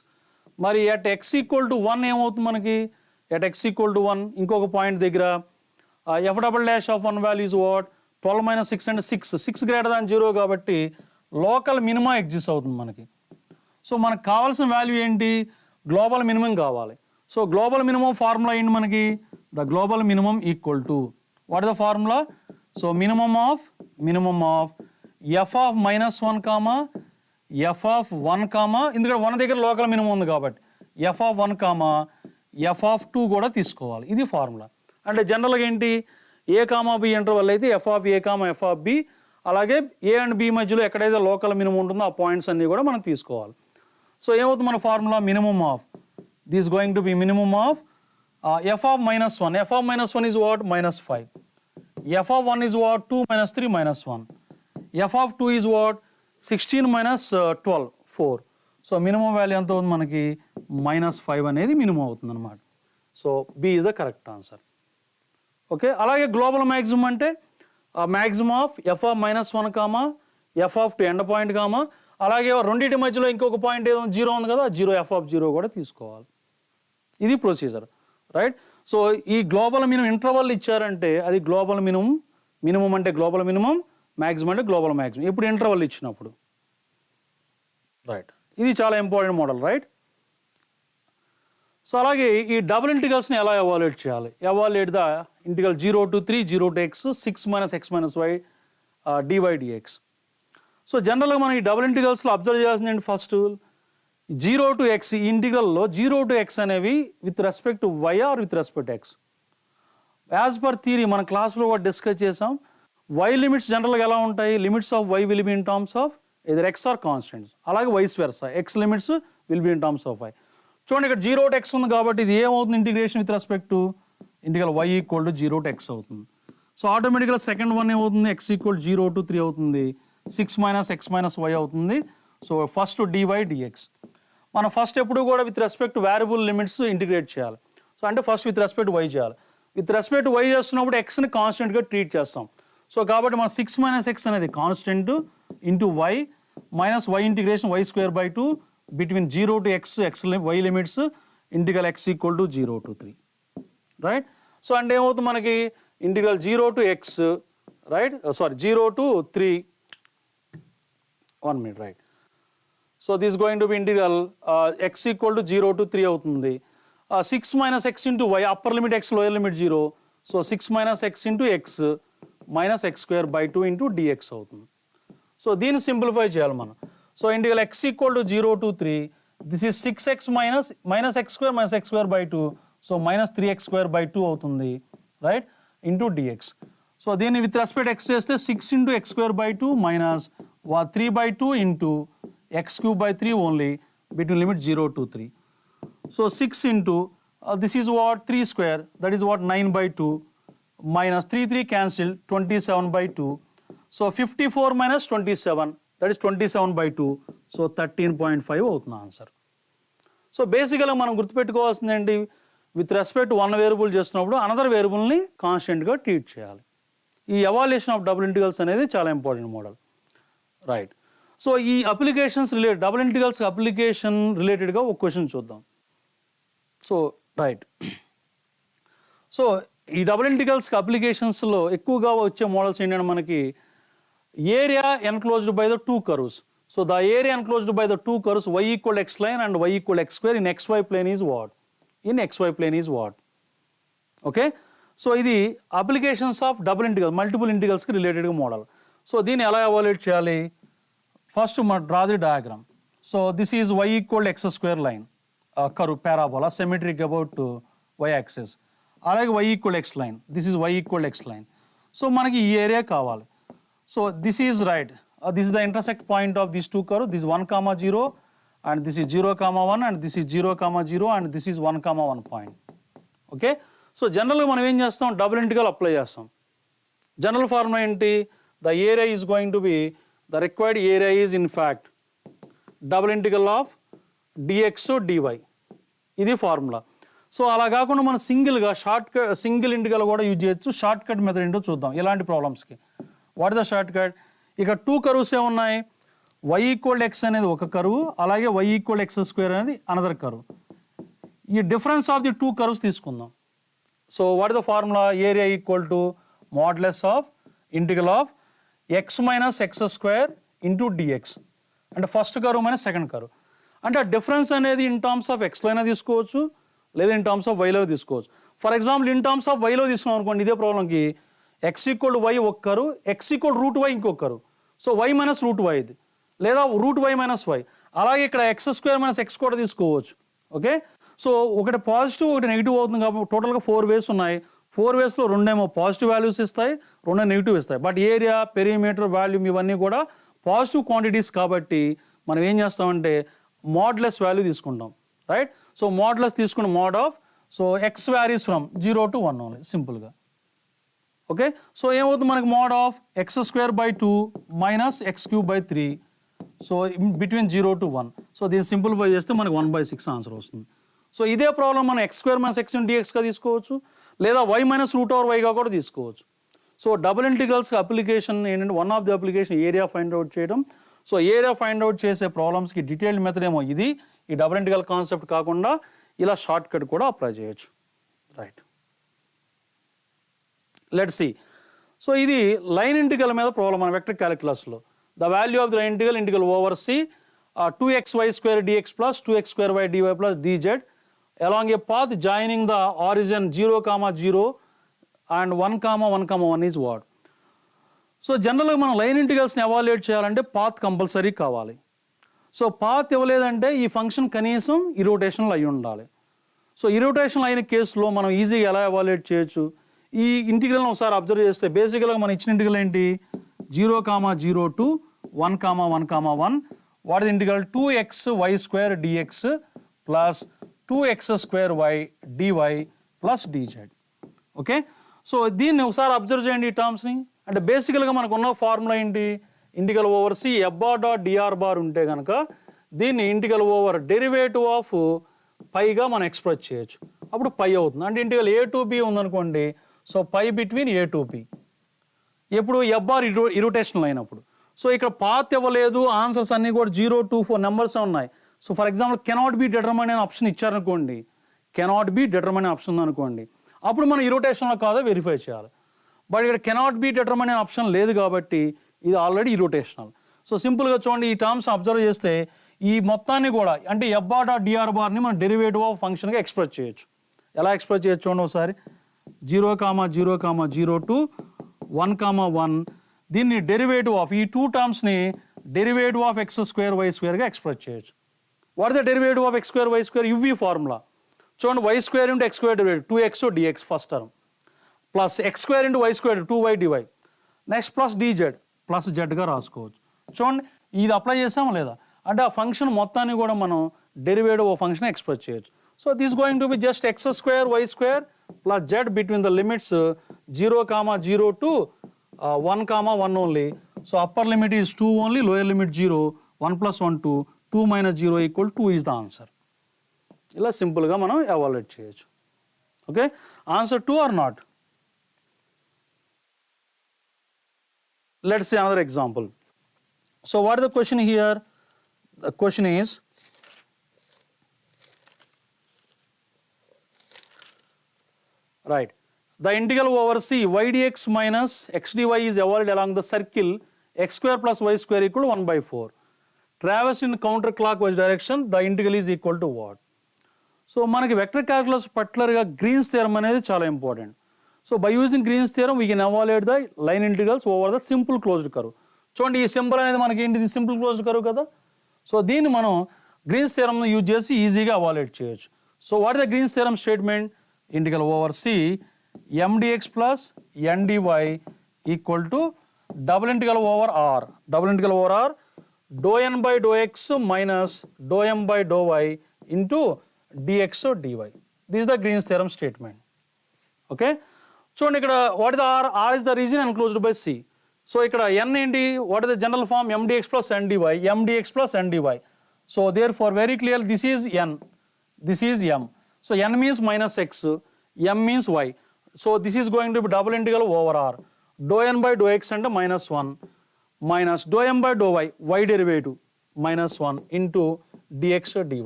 మరి ఎట్ ఎక్స్ ఈక్వల్ టు 1 ఏమవుతుంది మనకి? At X equal to 1 ఇంకొక point దగ్గర F double dash of 1 value is what? 12 - 6 అంటే 6 గ్రేటర్ దాన్ 0 కాబట్టి లోకల్ మినిమం ఎగ్జిస్ట్ అవుతుంది మనకి. సో మనకు కావాల్సిన వాల్యూ ఏంటి? గ్లోబల్ మినిమం కావాలి. సో గ్లోబల్ మినిమం ఫార్ములా ఏంటి మనకి? The global minimum equal to what is the formula? So minimum of F of -1 comma F of 1 comma, ఎందుకంటే 1 దగ్గర లోకల్ మినిమం ఉంది కాబట్టి F of 1 comma F of 2 కూడా తీసుకోవాలి. ఇది ఫార్ములా. అంటే జనరల్గా ఏంటి? ఏ కామా బి ఇంటర్వల్ అయితే F of A comma F of B, అలాగే ఏ అండ్ బి మధ్యలో ఎక్కడైతే లోకల్ మినిమం ఉంటుందో ఆ పాయింట్స్ అన్నీ కూడా మనం తీసుకోవాలి. సో ఏమవుతుంది మన formula? Minimum of this going to be minimum of F of -1. F of -1 is what? -5. F of 1 is what? 2 - 3 -1. F of 2 is what? 16 - 12 4. So minimum value ఎంత అవుతుంది మనకి? -5 అనేది మినిమం అవుతుంది అనమాట. So B is the correct answer. Okay. అలాగే global maximum అంటే maximum of F of -1 comma F of 2 end point comma, అలాగే రెండింటి మధ్యలో ఇంకొక పాయింట్ ఏదో 0 ఉంది కదా, 0 ఎఫ్ ఆఫ్ 0 కూడా తీసుకోవాలి. ఇది ప్రొసీజర్, రైట్. సో ఈ గ్లోబల్ మినిమం ఇంటర్వల్ ఇచ్చారంటే అది గ్లోబల్ మినిమం. మినిమం అంటే గ్లోబల్ మినిమం, మ్యాక్సిమం అంటే గ్లోబల్ మ్యాక్సిమం. ఇప్పుడు ఇంటర్వల్ ఇచ్చినప్పుడు, రైట్. ఇది చాలా ఇంపార్టెంట్ మోడల్, రైట్. సో అలాగే ఈ డబుల్ ఇంటిగ్రల్స్ని ఎలా ఎవాల్యుయేట్ చేయాలి? Evaluate the integral 0 to 3 0 to x 6 - x - y dy dx. So జనరల్గా మనం ఈ డబుల్ ఇంటిగ్రల్స్లో అబ్జర్వ్ చేయాల్సింది ఏంటి? ఫస్ట్ 0 to x, ఈ ఇంటిగ్రల్లో 0 to x అనేవి with respect to y or with respect x. As per theory మన క్లాస్లో కూడా డిస్కస్ చేసాం. y లిమిట్స్ జనరల్గా ఎలా ఉంటాయి? Limits of y will be in terms of either x or constants. అలాగే vice versa x limits will be in terms of y. చూడండి ఇక్కడ 0 to x ఉంది కాబట్టి ఇది ఏమవుతుంది? Integration with respect to integral y equal to 0 to x అవుతుంది. So ఆటోమేటిక్గా second one ఏమవుతుంది? x ఈక్వల్ 0 to 3 అవుతుంది, 6 - x - y అవుతుంది. So first dy dx. మనం ఫస్ట్ ఎప్పుడు కూడా with respect variable limits integrate చేయాలి. సో అంటే ఫస్ట్ విత్ రెస్పెక్ట్ y చేయాలి. విత్ రెస్పెక్ట్ y చేస్తున్నప్పుడు xని కాన్స్టెంట్గా ట్రీట్ చేస్తాం. సో కాబట్టి మన 6 - x అనేది constant into y minus y integration y²/2 between 0 to x y limits integral x equal to 0 to 3, right. So అంటే ఏమవుతుంది మనకి? Integral 0 to x, right, 0 to 3, 1 minute, right. So this going to B integral x equal to 0 to 3 అవుతుంది. 6 - x into y, upper limit x lower limit 0. So 6 - x into x minus x²/2 into dx అవుతుంది. So దీన్ని simplify చేయాలి మనం. So integral x equal to 0 to 3, this is 6x - x²/2, so -3x²/2 అవుతుంది, right, into dx. So దీన్ని with respect x చేస్తే 6 into x²/2 minus 3/2 into x³/3 only between limit 0 to 3. So 6 into this is what 3², that is what 9/2 minus 3 cancel 27/2. So 54 minus 27, that is 27/2. So 13.5 అవుతుంది answer. So బేసికల్గా మనం గుర్తుపెట్టుకోవాల్సింది ఏంటి? With respect one variable చేస్తున్నప్పుడు another వేరియబుల్ని కాన్స్టెంట్గా treat చేయాలి. ఈ ఎవాల్యుయేషన్ ఆఫ్ డబుల్ ఇంటిగ్రల్స్ అనేది చాలా ఇంపార్టెంట్ మోడల్, రైట్. సో ఈ applications related, double integrals application రిలేటెడ్గా ఒక క్వశ్చన్ చూద్దాం. సో రైట్, సో ఈ డబుల్ ఇంటిగ్రల్స్ అప్లికేషన్స్లో ఎక్కువగా వచ్చే మోడల్స్ ఏంటంటే మనకి area enclosed by the 2 curves. So the area enclosed by the two curves y equal x line and y equal x square in xy plane is what? In xy plane is what? Okay. So this applications of double integral, multiple integrals related model. So దీన్ని ఎలా evaluate చేయాలి? First draw the diagram. So this is y equal x square line, curve parabola symmetric about y axis. అలాగే y equal x line. This is y equal x line. So మనకి ఈ area కావాలి. So this is right. This is the intersect point of these two curves. This is 1, 0 and this is 0, 1 and this is 0, 0 and this is 1, 1 point. Okay. So generally మనం ఏం చేస్తాం? Double integral apply చేస్తాం. General formula ఏంటి? The area is going to be, the required area is in fact double integral of dx dy. ఇది formula. So అలా కాకుండా మనం సింగిల్గా సింగిల్ ఇంటిగ్రల్ కూడా యూజ్ చేయొచ్చు. షార్ట్ కట్ మెథడ్ ఏంటో చూద్దాం ఇలాంటి ప్రాబ్లమ్స్కి. What is the short cut? ఇక టూ కర్వ్స్ ఉన్నాయి. y ఈక్వల్ ఎక్స్ అనేది ఒక కర్వ్, అలాగే y ఈక్వల్ ఎక్స్ స్క్వేర్ అనేది అనదర్ కర్వ్. ఈ difference of the two curves తీసుకుందాం. So what is the formula? Area equal to modulus of integral of x minus x square into dx. అంటే first curve minus second curve. అంటే ఆ difference అనేది in terms of ఎక్స్లో అయినా తీసుకోవచ్చు, లేదా in terms of వైలో తీసుకోవచ్చు. For example in terms of వైలో తీసుకున్నాం అనుకోండి, ఇదే ప్రాబ్లంకి ఎక్స్ ఈక్వల్ వై ఒక curve, x equal root y ఇంకొక curve. So y minus root y ఇది, లేదా రూట్ వై మైనస్ వై. అలాగే ఇక్కడ ఎక్స్ స్క్వేర్ మైనస్ ఎక్స్ కూడా తీసుకోవచ్చు. ఓకే. సో ఒకటి పాజిటివ్ ఒకటి నెగిటివ్ అవుతుంది కాబట్టి టోటల్గా 4 వేస్ ఉన్నాయి. 4 వేస్లో రెండేమో పాజిటివ్ వాల్యూస్ ఇస్తాయి, రెండో నెగిటివ్ ఇస్తాయి. బట్ ఏరియా, పెరిమీటర్, వాల్యూమ్ ఇవన్నీ కూడా పాజిటివ్ క్వాంటిటీస్ కాబట్టి మనం ఏం చేస్తామంటే మోడ్లెస్ వాల్యూ తీసుకుంటాం. రైట్. సో మోడ్లెస్ తీసుకున్న mode of, so X varies from 0 to 1 only సింపుల్గా. ఓకే. సో ఏమవుతుంది మనకి? Mode of x square by 2 minus X cube by 3. So between 0 to 1. So దీన్ని సింప్లిఫై చేస్తే మనకి 1/6 ఆన్సర్ వస్తుంది. సో ఇదే ప్రాబ్లం మనం ఎక్స్ స్క్వేర్ మైనస్ ఎక్స్ డిఎక్స్గా తీసుకోవచ్చు, లేదా వై మైనస్ రూట్ ఓవర్ వైగా కూడా తీసుకోవచ్చు. సో డబుల్ ఇంటిగ్రల్స్కి అప్లికేషన్ ఏంటంటే one of the application area find out చేయడం. సో ఏరియా ఫైండ్ అవుట్ చేసే ప్రాబ్లమ్స్కి డీటెయిల్డ్ మెథడ్ ఏమో ఇది. ఈ డబుల్ ఇంటిగ్రల్ కాన్సెప్ట్ కాకుండా ఇలా షార్ట్ కట్ కూడా అప్లై చేయొచ్చు. రైట్. Let's see. సో ఇది లైన్ ఇంటిగ్రల్ మీద ప్రాబ్లం మన వెక్టర్ క్యాలిక్యులస్లో. The value of the line integral over C 2xy square dx plus 2x square y dy plus dz along a path joining the origin 0, 0 and 1, 1, 1 is what? So జనరల్గా మనం line ఇంటిగ్రల్స్ని evaluate చేయాలంటే path compulsory కావాలి. So path ఇవ్వలేదంటే ఈ function కనీసం irrotational అయి ఉండాలి. So irrotational అయిన కేసులో మనం ఈజీగా ఎలా ఎవాల్యుయేట్ చేయొచ్చు? ఈ ఇంటిగ్రల్ని ఒకసారి అబ్జర్వ్ చేస్తే బేసిక్గా మనం ఇచ్చిన ఇంటిగ్రల్ ఏంటి? 0, 0 to 1, 1, 1. What is integral? 2xy square dx plus 2x square y dy plus dz. Okay. So దీన్ని ఒకసారి అబ్జర్వ్ చేయండి ఈ టర్మ్స్ని. అంటే బేసికల్గా మనకు ఉన్న ఫార్ములా ఏంటి? Integral over C F bar dot d r bar ఉంటే కనుక దీన్ని ఇంటిగ్రల్ ఓవర్ డెరివేటివ్ ఆఫ్ పైగా మనం ఎక్స్ప్రెస్ చేయొచ్చు. అప్పుడు పై అవుతుంది. అంటే ఇంటిగ్రల్ ఏ టు బి ఉందనుకోండి, so pi between A to B. ఎప్పుడు ఎఫ్ బార్ ఇరోటేషనల్ అయినప్పుడు. సో ఇక్కడ పాత్ ఇవ్వలేదు, ఆన్సర్స్ అన్నీ కూడా 0, 2, 4 నెంబర్స్ ఉన్నాయి. So for example cannot be determine అనే ఆప్షన్ ఇచ్చారనుకోండి, కెనాట్ బి డిటర్మైన్ ఆప్షన్ ఉందనుకోండి, అప్పుడు మనం ఇరోటేషన్లో కాదో వెరిఫై చేయాలి. బట్ ఇక్కడ కెనాట్ బి డిటర్మైన్ అనే ఆప్షన్ లేదు కాబట్టి ఇది ఆల్రెడీ ఇరోటేషనల్. సో సింపుల్గా చూడండి, ఈ టర్మ్స్ అబ్జర్వ్ చేస్తే ఈ మొత్తాన్ని కూడా అంటే ఎఫ్ బార్ డాట్ డిఆర్ బార్ని మనం డెరివేటివ్ ఆఫ్ ఫంక్షన్గా ఎక్స్ప్రెస్ చేయొచ్చు. ఎలా ఎక్స్ప్రెస్ చేయొచ్చు చూడండి ఒకసారి. 0, 0, 0 to 1, 1. దీన్ని డెరివేటివ్ ఆఫ్ ఈ టూ టర్మ్స్ని derivative of x square y స్క్వేర్గా ఎక్స్ప్రెస్ చేయొచ్చు. What the derivative of x square y square? UV formula చూడండి. Y square into x square derivative 2x dx first term plus x square into y square 2y dy next plus dz plus జెడ్గా రాసుకోవచ్చు. చూడండి ఇది apply చేసామా లేదా? అంటే ఆ function మొత్తాన్ని కూడా మనం డెరివేటివ్ ఆఫ్ ఫంక్షన్ ఎక్స్ప్రెస్ చేయొచ్చు. So this going to be just x square y square plus z between the limits 0, 0 to 1, 1 only. So upper limit is 2 only, lower limit 0, 1 plus 1, 2, 2 minus 0 equal 2 is the answer. ఇలా సింపుల్గా మనం evaluate చేయొచ్చు. Okay. Answer 2 or not? Let's see another example. So what is the question here? The question is, right, the integral over c y dx minus x dy is evolved along the circle x square plus y square equal to 1/4. traverse in counter clockwise direction, the integral is equal to what? So మనకి vector calculus పర్టికులర్గా Green's theorem అనేది చాలా important. So by using Green's theorem we can evaluate the line integrals over the simple closed curve. చూడండి ఈ symbol అనేది మనకి ఏంటిది simple closed curve కదా. సో దీన్ని మనం గ్రీన్స్ థియరం యూజ్ చేసి ఈజీగా ఎవాల్యుయేట్ చేయొచ్చు. So what is the Green's theorem statement? Integral over C mdx plus ndy equal to double integral over R, double integral over R డో n by do x minus డో m by డో y into dx dy. This is the Green's theorem statement. Okay. చూడండి ఇక్కడ what is the r? R is the region enclosed by C. So ఇక్కడ n ఏంటి? what is the general form? mdx plus ndy, mdx plus ndy. So therefore very clear this is n, this is m. So n means minus x, m means y. So this is going to be double integral over r. Dou n by dou x అంటే minus 1 minus dou m by dou y derivative minus 1 into dx dy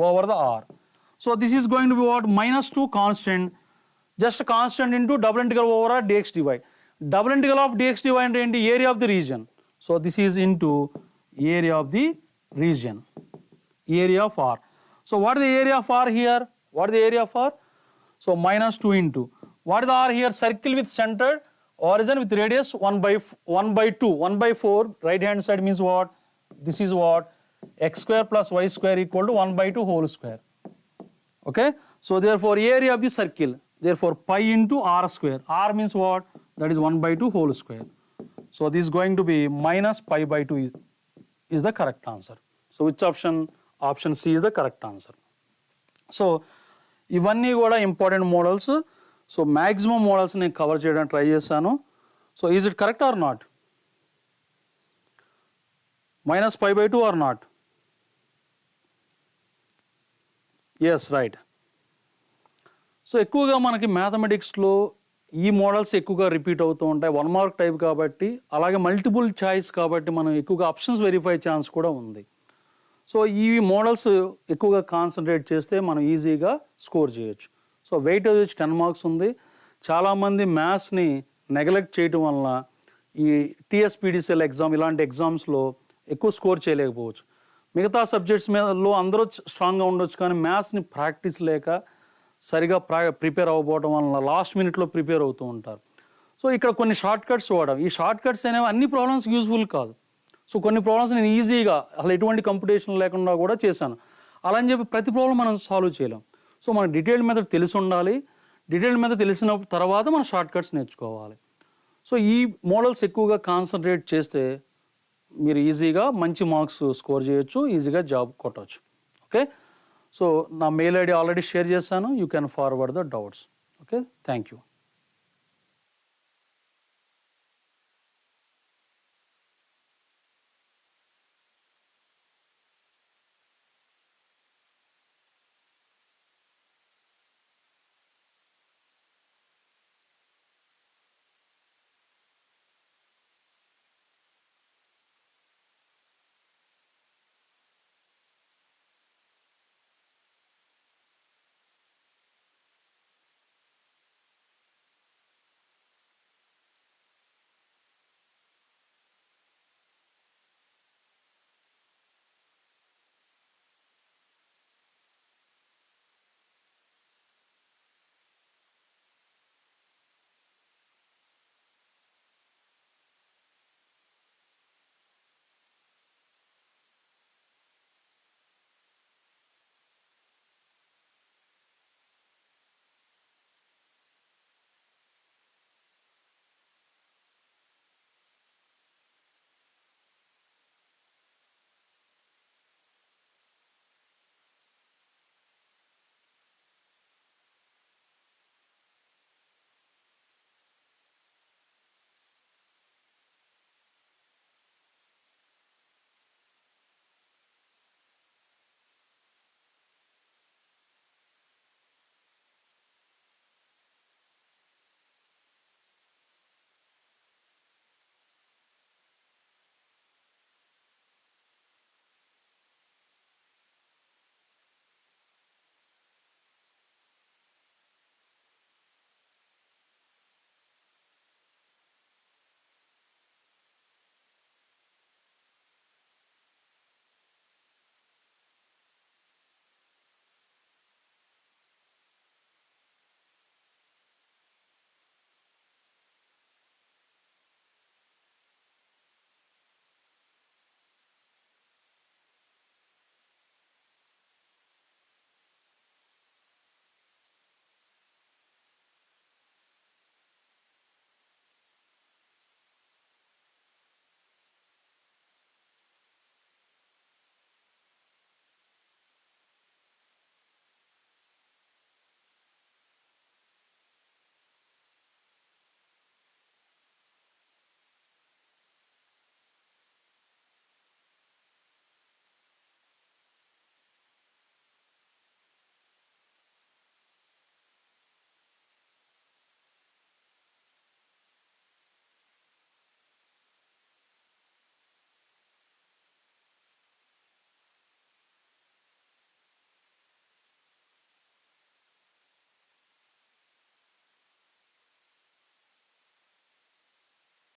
over the r. So this is going to be what? Minus 2 constant, just constant into double integral over r dx dy. Double integral of dx dy అంటే ఏంటి? area of the region. So this is into area of the region, area of r. So what is the area of r here? What is the area of r? So minus 2 into, what is the r here? Circle with center, origin with radius 1 by 2, 1 by 4, right hand side means what? This is what? X square plus y square equal to 1 by 2 whole square. Okay. So therefore area of the circle, therefore pi into r square. R means what? That is 1 by 2 whole square. So this is going to be minus pi by 2 is the correct answer. So which option? Option C is the correct answer. So ఇవన్నీ కూడా important models. So maximum models నేను cover చేయడానికి try చేశాను. So is it correct or not? Minus pi by 2 or not? Yes, right. So ఎక్కువగా మనకి మ్యాథమెటిక్స్లో ఈ models ఎక్కువగా repeat అవుతూ ఉంటాయి, 1 మార్క్ టైప్ కాబట్టి. అలాగే మల్టిపుల్ చాయిస్ కాబట్టి మనం ఎక్కువగా ఆప్షన్స్ వెరిఫై ఛాన్స్ కూడా ఉంది. సో ఈ మోడల్స్ ఎక్కువగా కాన్సన్ట్రేట్ చేస్తే మనం ఈజీగా స్కోర్ చేయొచ్చు. సో వెయిటేజ్ వచ్చి 10 మార్క్స్ ఉంది. చాలామంది మ్యాథ్స్ని నెగ్లెక్ట్ చేయడం వలన ఈ TSPDCL ఎగ్జామ్ ఇలాంటి ఎగ్జామ్స్లో ఎక్కువ స్కోర్ చేయలేకపోవచ్చు. మిగతా సబ్జెక్ట్స్ మీదలో అందరూ స్ట్రాంగ్గా ఉండొచ్చు, కానీ మ్యాథ్స్ని ప్రాక్టీస్ లేక సరిగా ప్రిపేర్ అవ్వకపోవడం వలన లాస్ట్ మినిట్లో ప్రిపేర్ అవుతూ ఉంటారు. సో ఇక్కడ కొన్ని షార్ట్ కట్స్ వాడాం. ఈ షార్ట్ కట్స్ అనేవి అన్ని ప్రాబ్లమ్స్ యూజ్ఫుల్ కాదు. సో కొన్ని ప్రాబ్లమ్స్ నేను ఈజీగా అసలు ఎటువంటి కంపిటీషన్ లేకుండా కూడా చేశాను. అలా అని చెప్పి ప్రతి ప్రాబ్లం మనం సాల్వ్ చేయలేం. సో మనకు డీటెయిల్డ్ మెథడ్ తెలిసి ఉండాలి. డీటెయిల్డ్ మెథడ్ తెలిసిన తర్వాత మనం షార్ట్ కట్స్ నేర్చుకోవాలి. సో ఈ మోడల్స్ ఎక్కువగా కాన్సన్ట్రేట్ చేస్తే మీరు ఈజీగా మంచి మార్క్స్ స్కోర్ చేయొచ్చు, ఈజీగా జాబ్ కొట్టవచ్చు. ఓకే. సో నా మెయిల్ ఐడి ఆల్రెడీ షేర్ చేశాను. You can forward the doubts. Okay, thank you.